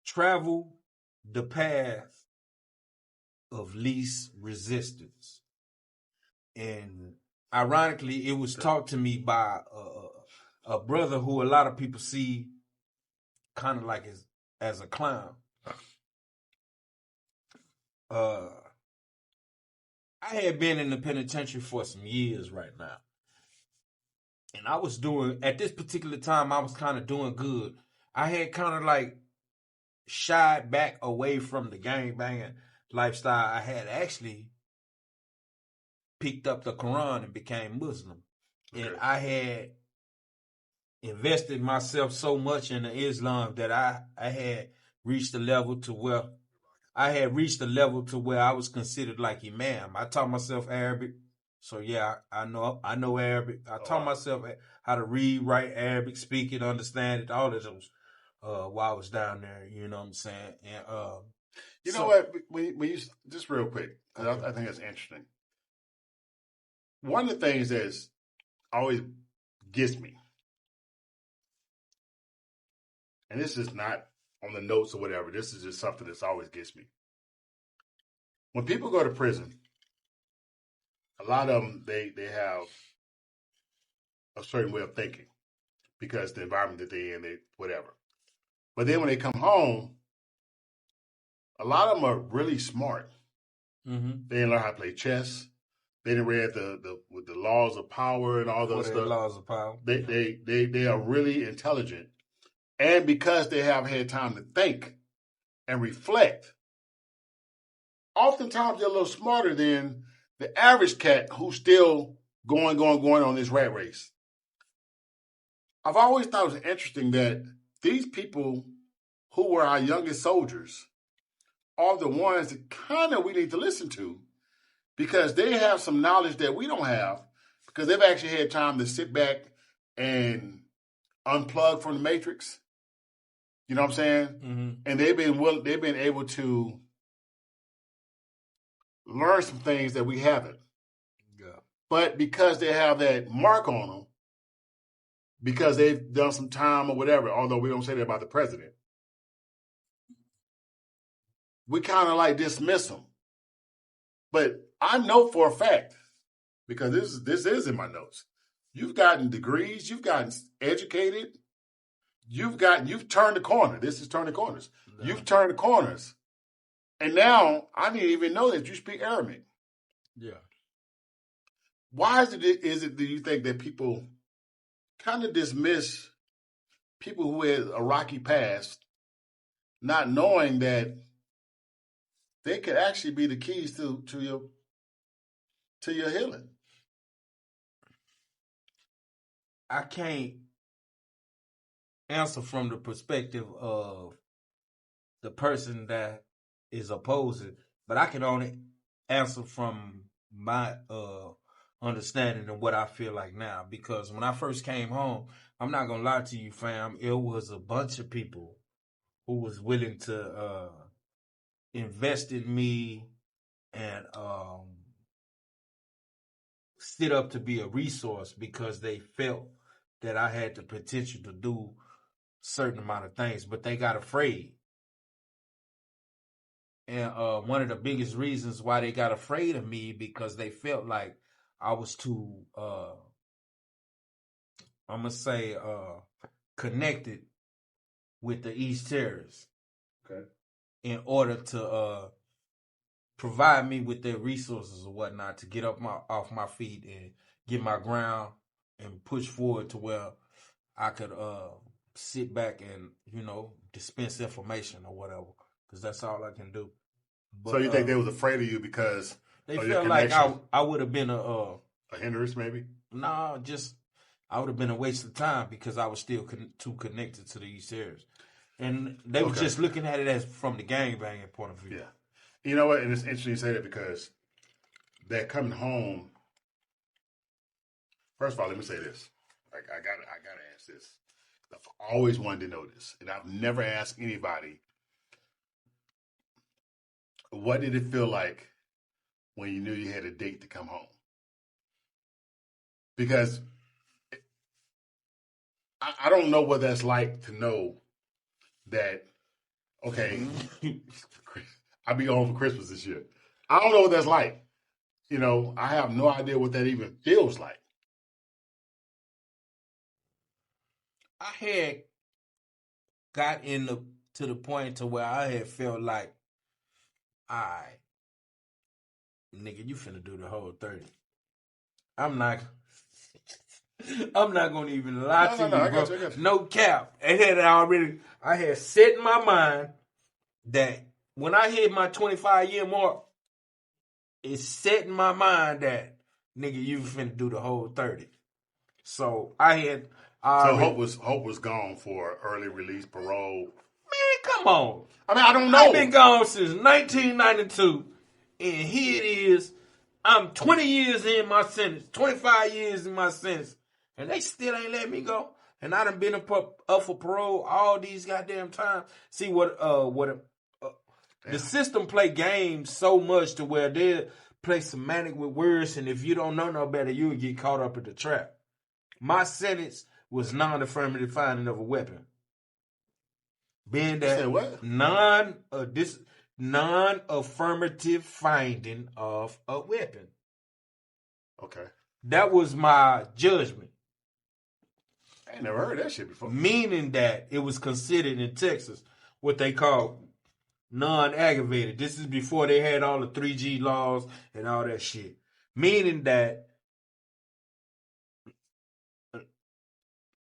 Speaker 1: travel the path of least resistance. And ironically, it was taught to me by a brother who a lot of people see kind of like as a clown. I had been in the penitentiary for some years right now. And I was at this particular time, I was kind of doing good. I had kind of like shied back away from the gangbanging lifestyle. I had actually picked up the Quran and became Muslim. Okay. And I had invested myself so much in Islam that I had reached a level to where I was considered like imam. I taught myself Arabic. So yeah, I know Arabic. I taught myself how to read, write Arabic, speak it, understand it, all of those while I was down there, you know what I'm saying? And
Speaker 2: you know what, when you just real quick, because I think that's interesting. One of the things that's always gets me, and this is not on the notes or whatever, this is just something that's always gets me. When people go to prison, a lot of them, they have a certain way of thinking because the environment that they're in, whatever. But then when they come home, a lot of them are really smart. Mm-hmm. They didn't learn how to play chess. They didn't read with the laws of power and all those stuff.
Speaker 1: Laws of power.
Speaker 2: They are really intelligent. And because they have had time to think and reflect, oftentimes they're a little smarter than the average cat who's still going on this rat race. I've always thought it was interesting that these people who were our youngest soldiers are the ones that kind of we need to listen to because they have some knowledge that we don't have because they've actually had time to sit back and unplug from the matrix. You know what I'm saying? Mm-hmm. And they've been able to learn some things that we haven't. Yeah. But because they have that mark on them, because they've done some time or whatever, although we don't say that about the president, we kind of like dismiss them. But I know for a fact, because this is in my notes, you've gotten degrees, you've gotten educated, you've turned the corner. This is turning corners. No. You've turned the corners. And now I didn't even know that you speak Arabic.
Speaker 1: Yeah.
Speaker 2: Why is it do you think that people kind of dismiss people who had a rocky past, not knowing that they could actually be the keys to your healing?
Speaker 1: I can't answer from the perspective of the person that is opposing, but I can only answer from my understanding of what I feel like now. Because when I first came home, I'm not gonna lie to you, fam, it was a bunch of people who was willing to invest in me and stood up to be a resource because they felt that I had the potential to do certain amount of things, but they got afraid. And one of the biggest reasons why they got afraid of me because they felt like I was too, I'm gonna say, connected with the East Terrorists.
Speaker 2: Okay.
Speaker 1: In order to provide me with their resources or whatnot to get off my feet and get my ground and push forward to where I could sit back and dispense information or whatever, because that's all I can do. But,
Speaker 2: so you think they was afraid of you because
Speaker 1: they
Speaker 2: of
Speaker 1: felt
Speaker 2: your
Speaker 1: like
Speaker 2: connection?
Speaker 1: I would have been
Speaker 2: a hindrance, maybe?
Speaker 1: No, I would have been a waste of time because I was still too connected to the East Areas. And they were just looking at it as from the gangbanging point of view.
Speaker 2: Yeah. You know what? And it's interesting you say that because they're coming home. First of all, let me say this. I gotta ask this. I've always wanted to know this, and I've never asked anybody. What did it feel like when you knew you had a date to come home? Because I don't know what that's like to know that, okay, I'll be home for Christmas this year. I don't know what that's like. I have no idea what that even feels like.
Speaker 1: I had got to the point to where I had felt like, all right, nigga, you finna do the whole 30. I'm not gonna even lie to you, bro.
Speaker 2: I got you.
Speaker 1: No cap. I had set in my mind that when I hit my 25-year mark, it's set in my mind that, nigga, you finna do the whole 30. So I had...
Speaker 2: So hope was gone for early release, parole.
Speaker 1: Man, come on.
Speaker 2: I mean, I don't know.
Speaker 1: I've been gone since 1992, and here it is. I'm 20 years in my sentence, 25 years in my sentence, and they still ain't let me go. And I done been up for parole all these goddamn times. See the system play games so much to where they play semantic with words, and if you don't know no better, you'll get caught up in the trap. My sentence was non-affirmative finding of a weapon. Being that non-affirmative finding of a weapon.
Speaker 2: Okay.
Speaker 1: That was my judgment.
Speaker 2: I ain't never heard that shit before.
Speaker 1: Meaning that it was considered in Texas what they call non-aggravated. This is before they had all the 3G laws and all that shit. Meaning that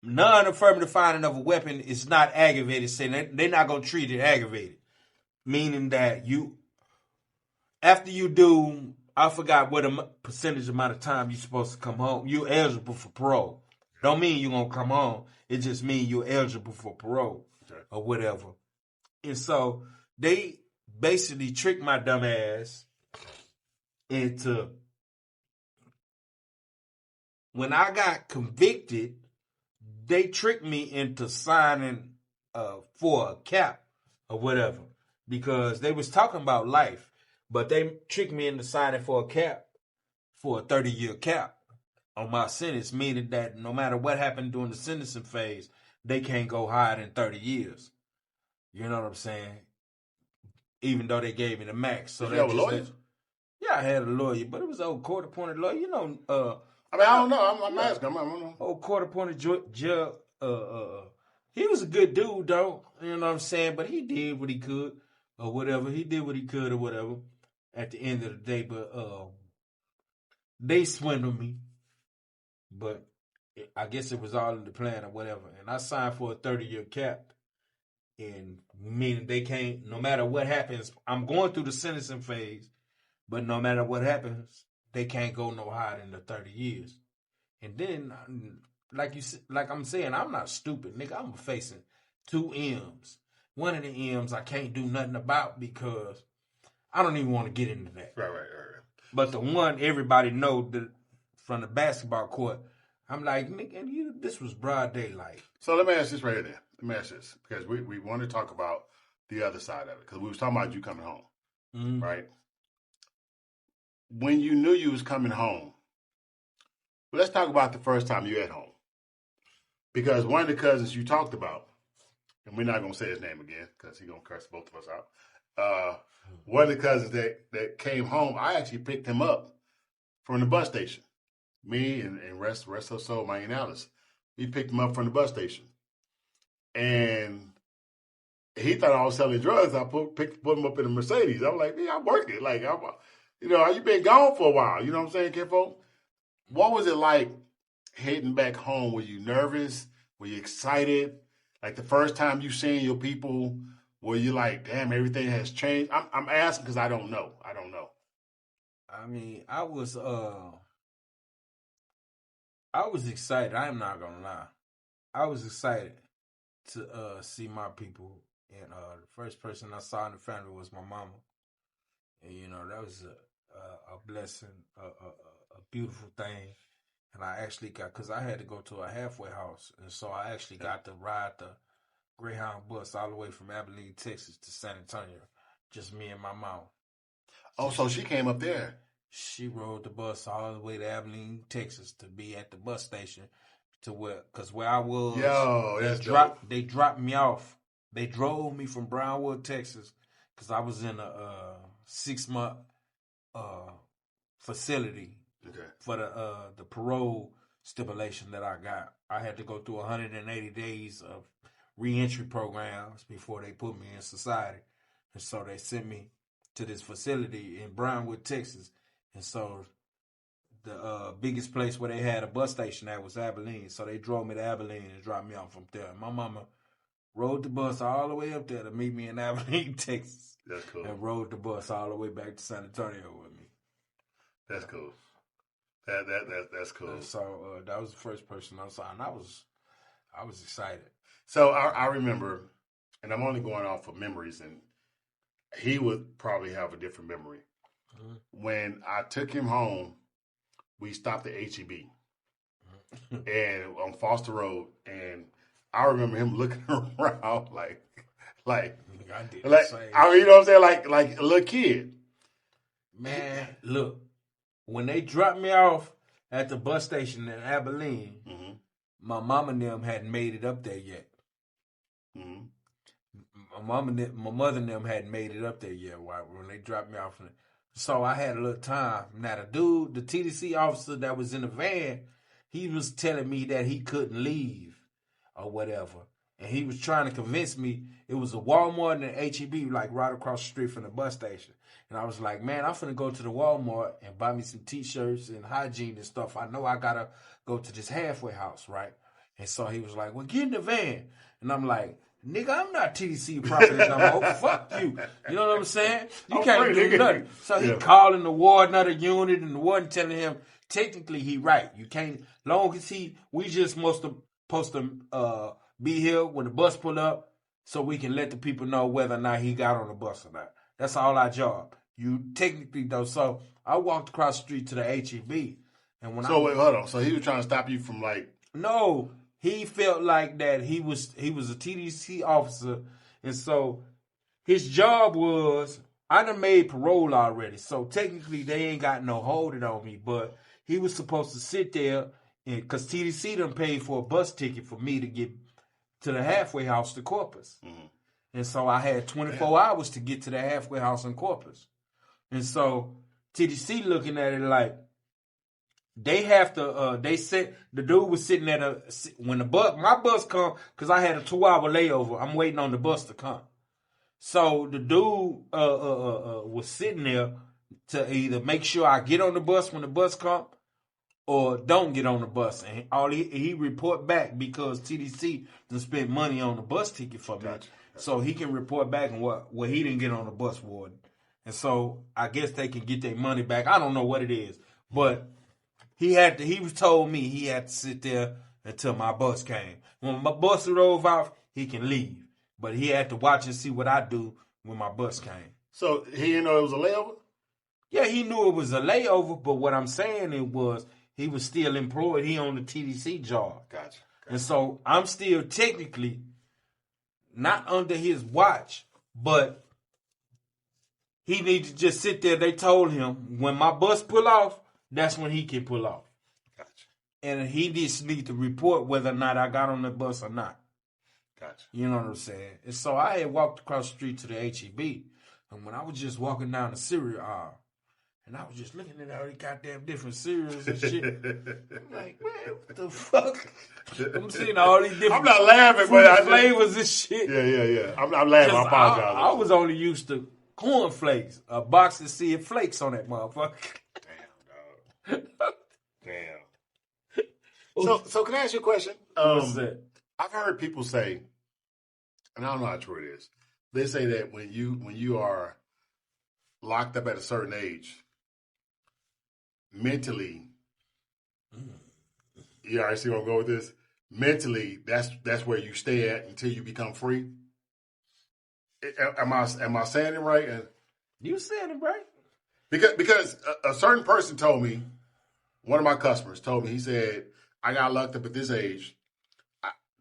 Speaker 1: non-affirmative finding of a weapon is not aggravated. Saying they're not going to treat it aggravated. Meaning that after you do, I forgot what percentage amount of time you're supposed to come home. You're eligible for parole. Don't mean you're going to come home. It just means you're eligible for parole or whatever. And so they basically tricked my dumb ass into, when I got convicted, they tricked me into signing for a cap or whatever, because they was talking about life, but they tricked me into signing for a cap, for a 30-year cap on my sentence, meaning that no matter what happened during the sentencing phase, they can't go higher than 30 years. You know what I'm saying? Even though they gave me the max. So
Speaker 2: did you have a lawyer?
Speaker 1: Yeah, I had a lawyer, but it was an old court-appointed lawyer.
Speaker 2: I don't know. I'm asking. I don't know.
Speaker 1: Old court-appointed judge. He was a good dude, though. You know what I'm saying? But he did what he could. or whatever. He did what he could or whatever at the end of the day, but they swindled me. But I guess it was all in the plan or whatever. And I signed for a 30-year cap. And meaning they can't, no matter what happens, I'm going through the sentencing phase, but no matter what happens, they can't go no higher than the 30 years. And then, like I'm saying, I'm not stupid, nigga. I'm facing 2 M's. One of the M's I can't do nothing about because I don't even want to get into that.
Speaker 2: Right.
Speaker 1: But the one everybody know that from the basketball court, I'm like, nigga, this was broad daylight.
Speaker 2: So let me ask this right there. Let me ask this, because we want to talk about the other side of it, because we was talking about you coming home, right? When you knew you was coming home, let's talk about the first time you at home. Because one of the cousins you talked about, and we're not going to say his name again, because he's going to curse both of us out. One of the cousins that came home, I actually picked him up from the bus station. Me and rest of soul, my Aunt Alice, we picked him up from the bus station. And he thought I was selling drugs. I put him up in a Mercedes. I'm like, man, I'm working. Like, you've been gone for a while. You know what I'm saying, Kinfolk? What was it like heading back home? Were you nervous? Were you excited? Like the first time you seen your people, were you like, damn, everything has changed? I'm asking because I don't know.
Speaker 1: I mean, I was excited. I am not gonna lie. I was excited to see my people, and the first person I saw in the family was my mama, and that was a blessing, a beautiful thing. And I actually because I had to go to a halfway house, and so I actually got to ride the Greyhound bus all the way from Abilene, Texas to San Antonio, just me and my mom.
Speaker 2: Oh, so she came up there.
Speaker 1: She rode the bus all the way to Abilene, Texas to be at the bus station because where I was, they dropped me off. They drove me from Brownwood, Texas, because I was in a 6-month facility for the parole stipulation that I got. I had to go through 180 days of reentry programs before they put me in society. And so they sent me to this facility in Brownwood, Texas. And so the biggest place where they had a bus station at was Abilene. So they drove me to Abilene and dropped me off from there. My mama rode the bus all the way up there to meet me in Abilene, Texas.
Speaker 2: That's cool.
Speaker 1: And rode the bus all the way back to San Antonio with me.
Speaker 2: That's cool. That's cool.
Speaker 1: And so that was the first person I saw, and I was excited.
Speaker 2: So I remember, and I'm only going off of memories, and he would probably have a different memory. Mm-hmm. When I took him home, we stopped at HEB and on Foster Road, and I remember him looking around like
Speaker 1: I did
Speaker 2: you know what I'm saying, like a little kid.
Speaker 1: Man, look, when they dropped me off at the bus station in Abilene, my mama and them hadn't made it up there yet. Mm-hmm. My mother and them hadn't made it up there yet when they dropped me off. So I had a little time. Now the TDC officer that was in the van, he was telling me that he couldn't leave or whatever. And he was trying to convince me it was a Walmart and an HEB like right across the street from the bus station. And I was like, man, I'm finna go to the Walmart and buy me some T-shirts and hygiene and stuff. I know I gotta go to this halfway house, right? And so he was like, well, get in the van. And I'm like, nigga, I'm not TDC property no more. Fuck you. You know what I'm saying? You can't do nothing. So he calling the warden of the unit, and the warden telling him, technically he right. You can't, long as we just supposed to be here when the bus pull up so we can let the people know whether or not he got on the bus or not. That's all our job. You technically though. So I walked across the street to the HEB, and when
Speaker 2: wait, hold on. So he was trying to stop you from like?
Speaker 1: No, he felt like that he was a TDC officer, and so his job was I done made parole already. So technically they ain't got no holding on me, but he was supposed to sit there and because TDC done paid for a bus ticket for me to get to the halfway house to Corpus. Mm-hmm. And so I had 24 hours to get to the halfway house in Corpus. And so TDC looking at it like they have to, they said the dude was sitting at my bus come, because I had a 2-hour layover. I'm waiting on the bus to come. So the dude was sitting there to either make sure I get on the bus when the bus come or don't get on the bus. And all he report back because TDC done spent money on the bus ticket for me.
Speaker 2: Gotcha.
Speaker 1: So he can report back on what he didn't get on the bus, warden. And so I guess they can get their money back. I don't know what it is. But he told me he had to sit there until my bus came. When my bus drove off, he can leave. But he had to watch and see what I do when my bus came.
Speaker 2: So he didn't know it was a layover?
Speaker 1: Yeah, he knew it was a layover, but what I'm saying he was still employed. He on the TDC job.
Speaker 2: Gotcha.
Speaker 1: And so I'm still technically not under his watch, but he needs to just sit there. They told him when my bus pull off, that's when he can pull off.
Speaker 2: Gotcha.
Speaker 1: And he just need to report whether or not I got on the bus or not.
Speaker 2: Gotcha.
Speaker 1: You know what I'm saying? And so I had walked across the street to the HEB, and when I was just walking down the cereal aisle, and I was just looking at all the goddamn different cereals and shit. I'm like, man, what the fuck? I'm seeing all these different
Speaker 2: I'm not laughing, but
Speaker 1: flavors and shit.
Speaker 2: Yeah. I'm laughing. I apologize.
Speaker 1: I was only used to corn flakes, a box of seed flakes on that motherfucker.
Speaker 2: Damn, dog. Damn. So can I ask you a question?
Speaker 1: What's that?
Speaker 2: I've heard people say, and I don't know how true it is. They say that when you are locked up at a certain age, mentally, you already see where I'm going with this. Mentally, that's where you stay at until you become free. Am I saying it right? And
Speaker 1: You saying it right?
Speaker 2: because a certain person told me, one of my customers told me, he said, I got locked up at this age.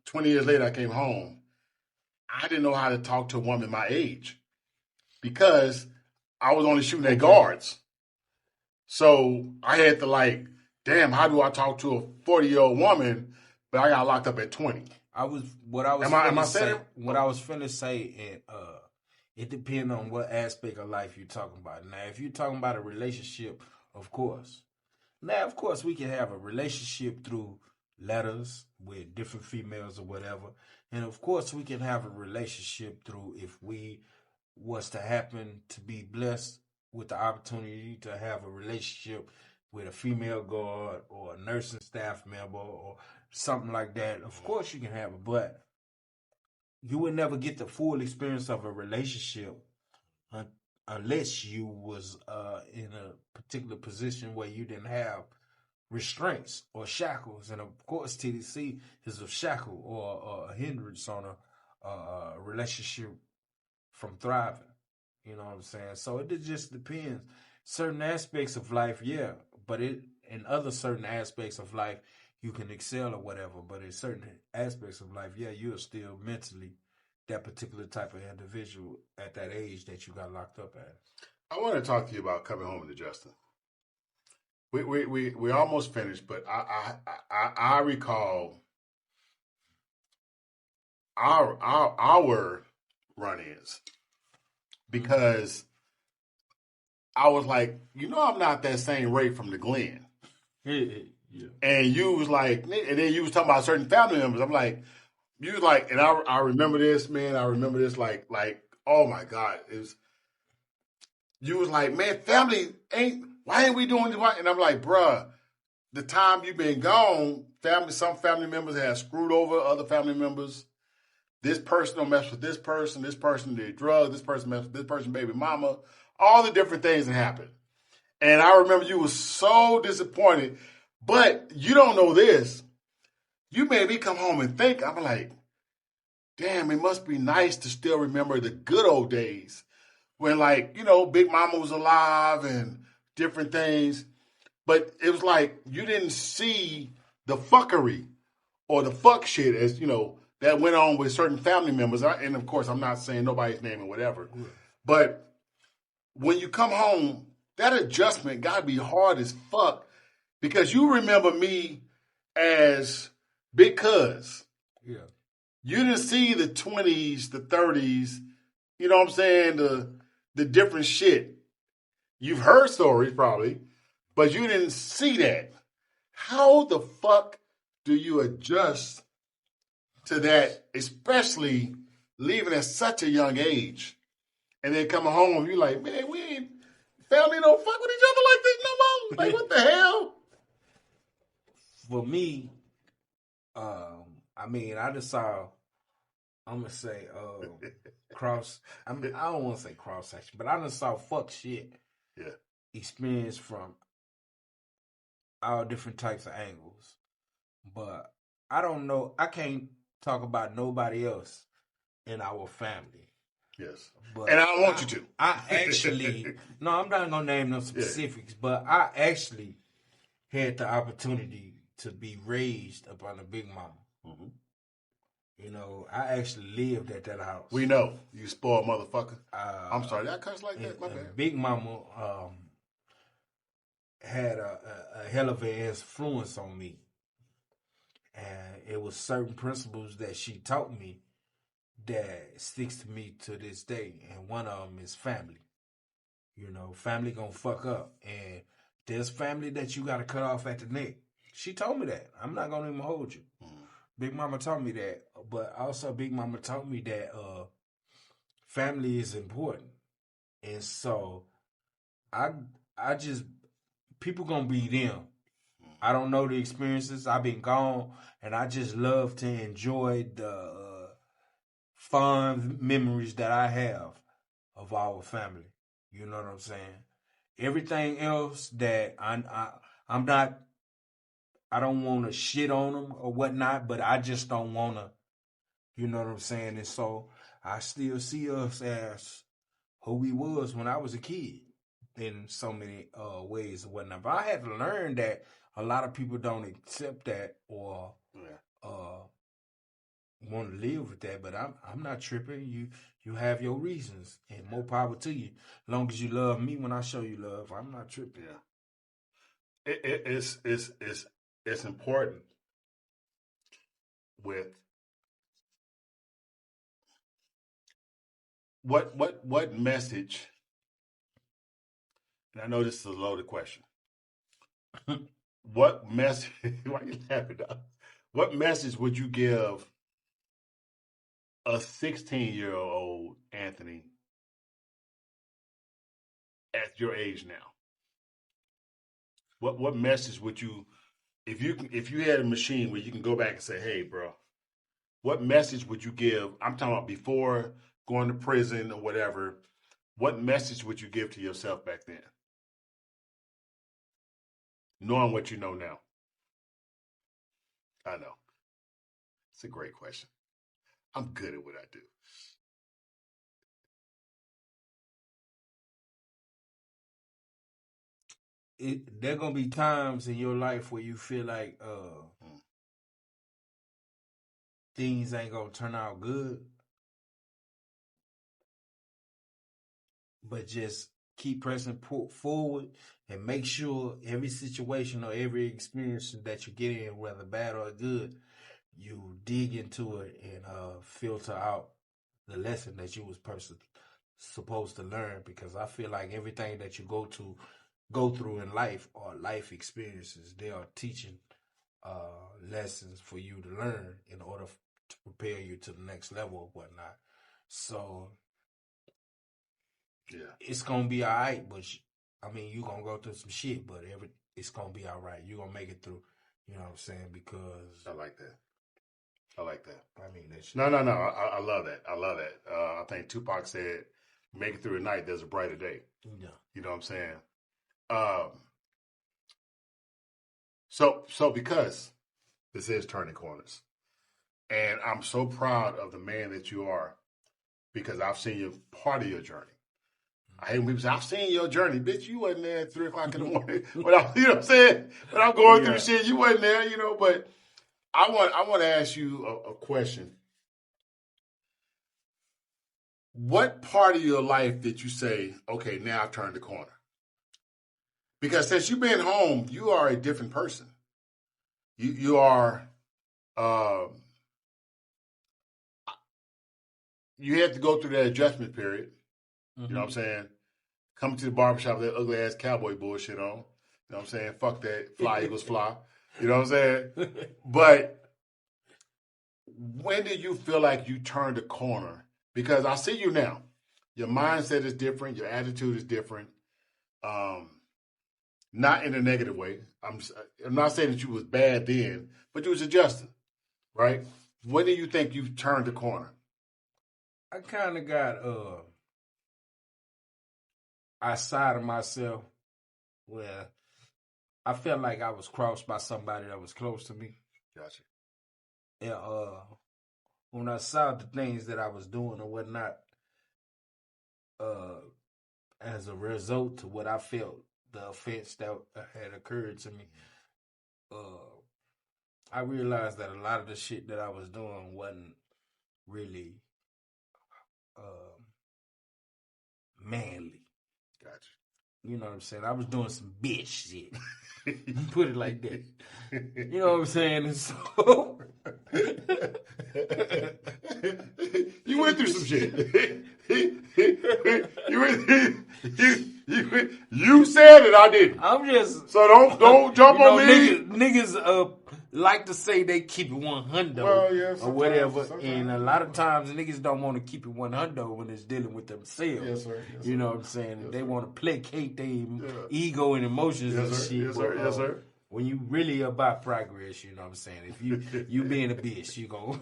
Speaker 2: 20 years later, I came home. I didn't know how to talk to a woman my age because I was only shooting at guards. So I had to damn, how do I talk to a 40-year-old woman, but I got locked up at 20?
Speaker 1: I was finna say, and it depends on what aspect of life you're talking about. Now, if you're talking about a relationship, of course. Now, of course, we can have a relationship through letters with different females or whatever. And of course, we can have a relationship through if we was to happen to be blessed with the opportunity to have a relationship with a female guard or a nursing staff member or something like that. Of course, you can have it, but you would never get the full experience of a relationship unless you was in a particular position where you didn't have restraints or shackles. And of course, TDC is a shackle or a hindrance on a relationship from thriving. You know what I'm saying? So it just depends. Certain aspects of life, yeah, but in other certain aspects of life, you can excel or whatever. But in certain aspects of life, yeah, you're still mentally that particular type of individual at that age that you got locked up at.
Speaker 2: I want to talk to you about coming home to Justin. We almost finished, but I recall our run-ins because I was like, I'm not that same Ray from the Glen.
Speaker 1: Yeah.
Speaker 2: And you was like, and then you was talking about certain family members. I'm like, you was like, and I remember this, man. I remember this like, oh my God. You was like, man, family why ain't we doing this? And I'm like, bruh, the time you've been gone, some family members have screwed over other family members. This person don't mess with this person did drugs, this person mess with this person, baby mama, all the different things that happen. And I remember you was so disappointed, but you don't know this. You made me come home and think. I'm like, damn, it must be nice to still remember the good old days when Big Mama was alive and different things. But it was like you didn't see the fuckery or the fuck shit as, that went on with certain family members. And of course, I'm not saying nobody's name or whatever. Yeah. But when you come home, that adjustment got to be hard as fuck because you remember me as Big Cuz.
Speaker 1: Yeah.
Speaker 2: You didn't see the 20s, the 30s, you know what I'm saying, the different shit. You've heard stories probably, but you didn't see that. How the fuck do you adjust to that, especially leaving at such a young age? and then coming home, you like, man, we ain't family don't fuck with each other like this no more. Like what the hell?
Speaker 1: For me, I mean, I just saw. I'm gonna say cross. I mean, I don't want to say cross section, but I just saw fuck shit.
Speaker 2: Yeah.
Speaker 1: Experience from all different types of angles, but I don't know. I can't talk about nobody else in our family.
Speaker 2: Yes,
Speaker 1: but
Speaker 2: and I don't want you to.
Speaker 1: I actually no, I'm not gonna name no specifics, but I actually had the opportunity to be raised up on a big mama.
Speaker 2: Mm-hmm.
Speaker 1: You know, I actually lived at that house.
Speaker 2: We know you spoiled motherfucker. I'm sorry, that cuss like that. My bad.
Speaker 1: Big mama had a hell of an influence on me, and it was certain principles that she taught me that sticks to me to this day. And one of them is family. You know, family gonna fuck up, and there's family that you gotta cut off at the neck. She told me that. I'm not gonna even hold you. Big Mama taught me that, but also Big Mama taught me that family is important, and so I just people gonna be them. I don't know the experiences. I've been gone, and I just love to enjoy the fond memories that I have of our family. You know what I'm saying? Everything else that I'm not. I don't want to shit on them or whatnot, but I just don't want to, you know what I'm saying? And so I still see us as who we was when I was a kid in so many ways or whatnot. But I had to learn that a lot of people don't accept that or want to live with that. But I'm not tripping. You have your reasons, and more power to you. As long as you love me when I show you love, I'm not tripping.
Speaker 2: Yeah. It's important with what message, and I know this is a loaded question. What message, why are you laughing, dog? What message would you give a 16-year-old Anthony at your age now? What message would you, if you had a machine where you can go back and say, hey, bro, what message would you give? I'm talking about before going to prison or whatever. What message would you give to yourself back then? Knowing what you know now. I know. It's a great question. I'm good at what I do.
Speaker 1: There gonna be times in your life where you feel like things ain't gonna turn out good, but just keep pressing forward and make sure every situation or every experience that you get in, whether bad or good, you dig into it and filter out the lesson that you was supposed to learn. Because I feel like everything that you go through in life or life experiences, they are teaching lessons for you to learn in order to prepare you to the next level or whatnot. So
Speaker 2: yeah,
Speaker 1: it's gonna be all right, but I mean, you're gonna go through some shit, but it's gonna be all right. You're gonna make it through. You know what I'm saying? Because
Speaker 2: I like that. I
Speaker 1: mean, that's
Speaker 2: no. I love that. I think Tupac said, "Make it through the night. There's a brighter day."
Speaker 1: Yeah.
Speaker 2: You know what I'm saying? So because this is Turning Corners, and I'm so proud of the man that you are, because I've seen you part of your journey. I hate when people say, I've seen your journey. Bitch, you wasn't there at 3 o'clock in the morning. You know what I'm saying? When I'm going through shit, you wasn't there, but I want to ask you a question. What part of your life did you say, okay, now I've turned the corner? Because since you've been home, you are a different person. You are, you had to go through that adjustment period. Mm-hmm. You know what I'm saying? Coming to the barbershop with that ugly ass cowboy bullshit on. You know what I'm saying? Fuck that. Fly Eagles fly. You know what I'm saying? But when did you feel like you turned a corner? Because I see you now. Your mindset is different. Your attitude is different. Not in a negative way. I'm not saying that you was bad then, but you was adjusting, right? When do you think you've turned the corner?
Speaker 1: I kind of got outside of myself where I felt like I was crossed by somebody that was close to me.
Speaker 2: Gotcha.
Speaker 1: And when I saw the things that I was doing or whatnot, as a result to what I felt, the offense that had occurred to me, I realized that a lot of the shit that I was doing wasn't really manly.
Speaker 2: Gotcha.
Speaker 1: You know what I'm saying? I was doing some bitch shit. Put it like that. You know what I'm saying? And so
Speaker 2: you went through some shit. You said it, I didn't.
Speaker 1: I'm just
Speaker 2: so don't jump on me.
Speaker 1: Niggas like to say they keep it 100 or whatever, and a lot of times niggas don't want to keep it 100 when it's dealing with themselves.
Speaker 2: Yes, sir. Yes,
Speaker 1: you know what I'm saying?
Speaker 2: Yes,
Speaker 1: they
Speaker 2: sir.
Speaker 1: want to placate their ego and emotions and shit.
Speaker 2: Yes, sir. Yes, sir.
Speaker 1: When you really about progress, you know what I'm saying? If you being a bitch, you go,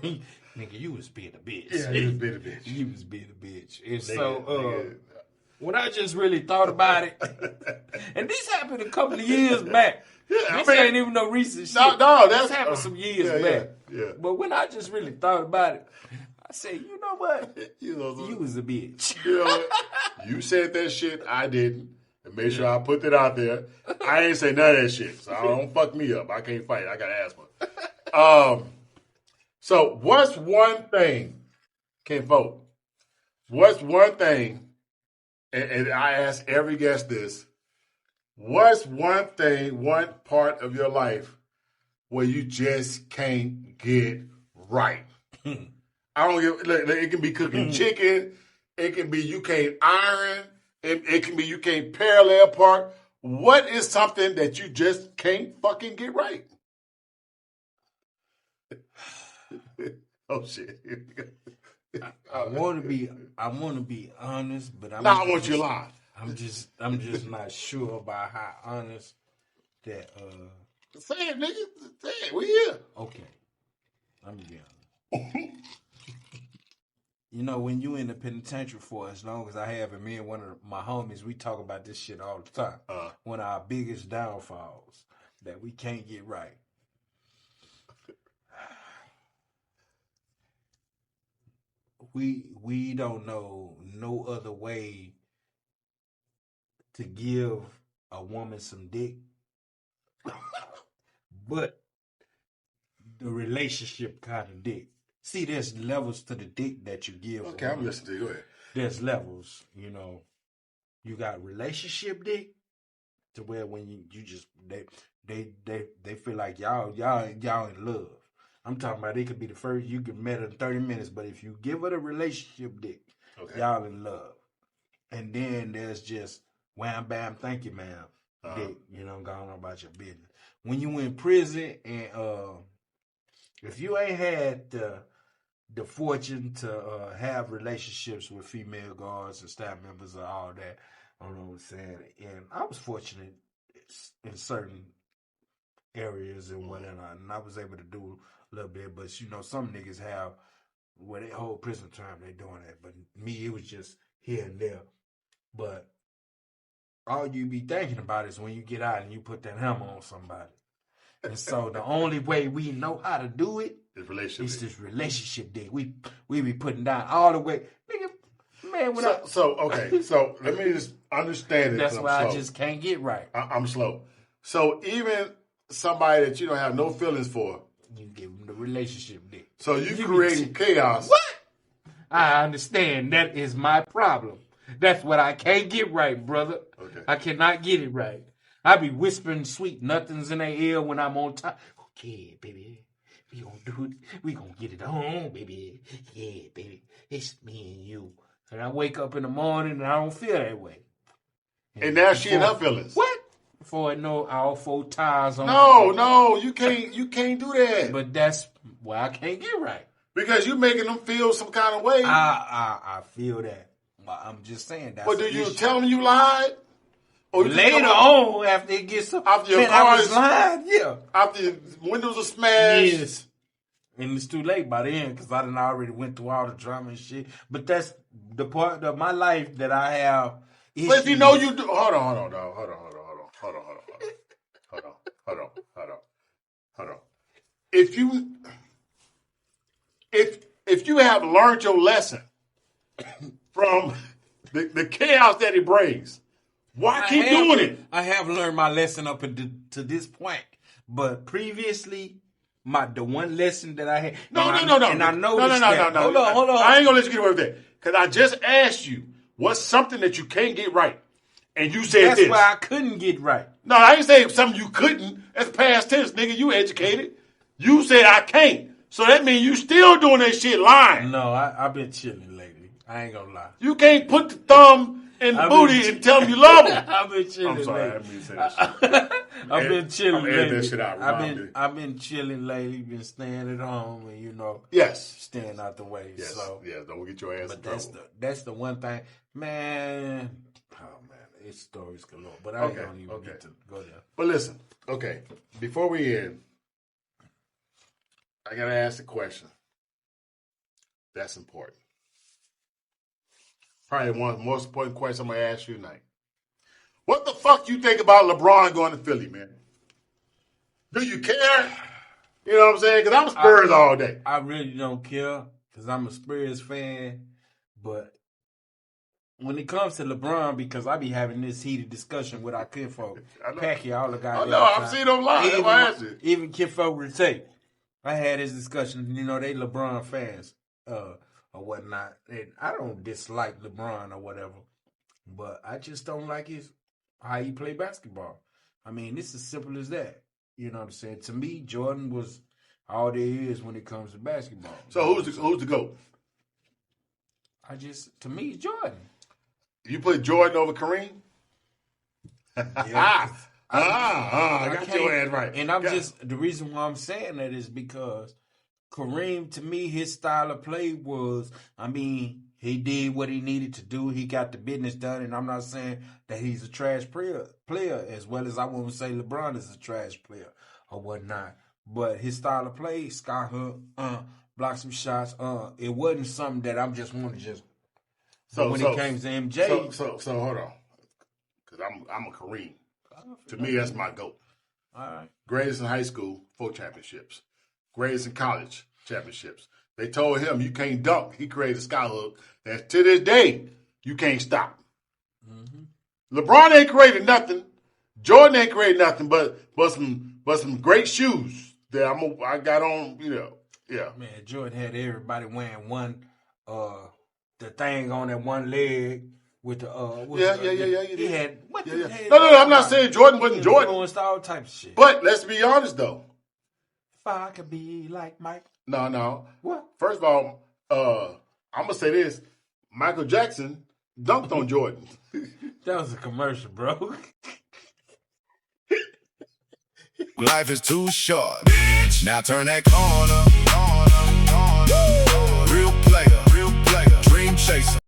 Speaker 1: nigga, you was being a bitch.
Speaker 2: Yeah, you was being a bitch.
Speaker 1: You was being a bitch. And
Speaker 2: nigga,
Speaker 1: so, when I just really thought about it, and this happened a couple of years back.
Speaker 2: Yeah,
Speaker 1: this ain't even no recent shit.
Speaker 2: No, that's
Speaker 1: happened some years back.
Speaker 2: Yeah.
Speaker 1: But when I just really thought about it, I said, you know what?
Speaker 2: You
Speaker 1: was a bitch.
Speaker 2: You know what? You said that shit, I didn't. And make sure I put that out there. I ain't say none of that shit. So don't fuck me up. I can't fight. I got asthma. So what's one thing, can't vote. What's one thing, and I ask every guest this, what's one thing, one part of your life where you just can't get right? I don't give, look, it can be cooking chicken. It can be you can't iron. It can be you can't parallel park. What is something that you just can't fucking get right? Oh shit!
Speaker 1: I want to be honest, but
Speaker 2: I want you lying.
Speaker 1: I'm just not sure about how honest that.
Speaker 2: Say it, nigga. Say it. We here.
Speaker 1: Okay, I'm gonna be honest. You know, when you in the penitentiary for as long as I have, and me and one of my homies, we talk about this shit all the time. One of our biggest downfalls that we can't get right. We don't know no other way to give a woman some dick, but the relationship kind of dick. See, there's levels to the dick that you give.
Speaker 2: Okay, I'm listening to you. Go ahead.
Speaker 1: There's levels, you know. You got relationship dick to where when you just they feel like y'all in love. I'm talking about it could be the first you get met in 30 minutes, but if you give her the relationship dick, y'all in love. And then there's just wham bam, thank you, ma'am. Dick, you know, going on about your business. When you in prison and if you ain't had the fortune to have relationships with female guards and staff members and all that, I don't know what I'm saying. And I was fortunate in certain areas and whatnot, and I was able to do a little bit. But you know, some niggas have where they whole prison term they doing that. But me, it was just here and there. But all you be thinking about is when you get out and you put that hammer on somebody. And so the only way we know how to do it is this relationship dick. We be putting down all the way, nigga. Man,
Speaker 2: so let me just understand it.
Speaker 1: That's why I just can't get right.
Speaker 2: I'm slow. So even somebody that you don't have no feelings for,
Speaker 1: you give them the relationship dick.
Speaker 2: So you creating chaos.
Speaker 1: What? I understand. That is my problem. That's what I can't get right, brother.
Speaker 2: Okay.
Speaker 1: I cannot get it right. I be whispering sweet nothings in their ear when I'm on top. Okay, baby. We gonna do it. We gonna get it on, baby. Yeah, baby. It's me and you. And I wake up in the morning and I don't feel that way.
Speaker 2: And now she in her feelings.
Speaker 1: What? Before I know all 4 tires on.
Speaker 2: No, you can't do that.
Speaker 1: But that's why I can't get right.
Speaker 2: Because you making them feel some kind of way.
Speaker 1: I feel that. I'm just saying that.
Speaker 2: But do you tell them you lied? Or you
Speaker 1: later on, after it gets up,
Speaker 2: after your
Speaker 1: I
Speaker 2: car
Speaker 1: was
Speaker 2: is
Speaker 1: lying, yeah.
Speaker 2: After your windows are smashed.
Speaker 1: Yes. And it's too late by then because I done already went through all the drama and shit. But that's the part of my life that I have.
Speaker 2: But if you know you do, hold on. If you have learned your lesson from the chaos that it brings, why keep doing it?
Speaker 1: I have learned my lesson up to this point, but previously, the one lesson that I had.
Speaker 2: No.
Speaker 1: And I noticed that. Hold on.
Speaker 2: I ain't gonna let you get away with that because I just asked you what's something that you can't get right, and you said
Speaker 1: that's
Speaker 2: this.
Speaker 1: why I couldn't get right.
Speaker 2: No, I ain't saying something you couldn't. That's past tense, nigga. You educated. You said I can't, so that means you still doing that shit lying.
Speaker 1: No, I've been chilling lately. I ain't gonna lie.
Speaker 2: You can't put the thumb in the booty and tell them you love them.
Speaker 1: I've been chilling.
Speaker 2: I'm sorry,
Speaker 1: lately.
Speaker 2: I didn't mean to say that shit.
Speaker 1: I've been chilling lately.
Speaker 2: That shit out,
Speaker 1: I've been chilling lately. Been staying at home and
Speaker 2: yes,
Speaker 1: staying out the way.
Speaker 2: Yes,
Speaker 1: so
Speaker 2: don't get your ass in trouble.
Speaker 1: That's the one thing, man. Oh man, it's stories galore. But I don't even get to go there.
Speaker 2: But listen, okay, before we end, I gotta ask a question. That's important. Probably one of the most important questions I'm gonna ask you tonight. What the fuck you think about LeBron going to Philly, man? Do you care? You know what I'm saying? Because I'm Spurs all day.
Speaker 1: I really don't care because I'm a Spurs fan. But when it comes to LeBron, because I be having this heated discussion with our kinfolk, Packy, all the guys.
Speaker 2: I know, I've seen them live. That's why I asked you.
Speaker 1: Even kinfolk would say, I had this discussion. They LeBron fans or whatnot. And I don't dislike LeBron or whatever, but I just don't like how he play basketball. I mean, it's as simple as that. You know what I'm saying? To me, Jordan was all there is when it comes to basketball.
Speaker 2: So who's the GOAT?
Speaker 1: To me, it's Jordan.
Speaker 2: You put Jordan over Kareem?
Speaker 1: Yeah.
Speaker 2: I got your ass right.
Speaker 1: And the reason why I'm saying that is because Kareem, to me, his style of play was, he did what he needed to do. He got the business done, and I'm not saying that he's a trash player as well as I wouldn't say LeBron is a trash player or whatnot. But his style of play, sky hook, block some shots, it wasn't something that I'm just want to just. So when it came to MJ,
Speaker 2: so hold on, because I'm a Kareem. To me, that's my GOAT.
Speaker 1: All right.
Speaker 2: Greatest in high school, 4 championships. Greatest in college, championships. They told him you can't dunk. He created a skyhook that to this day you can't stop. Mm-hmm. LeBron ain't created nothing. Jordan ain't created nothing but some great shoes that I got on. Yeah.
Speaker 1: Man, Jordan had everybody wearing one the thing on that one leg with the He had what the hell?
Speaker 2: No. I'm not saying Jordan wasn't Jordan.
Speaker 1: All types of shit.
Speaker 2: But let's be honest though.
Speaker 1: If I could be like Mike.
Speaker 2: No.
Speaker 1: What?
Speaker 2: First of all, I'm gonna say this: Michael Jackson dunked on Jordan.
Speaker 3: That was a commercial, bro.
Speaker 4: Life is too short. Now turn that corner. Real player, dream chaser.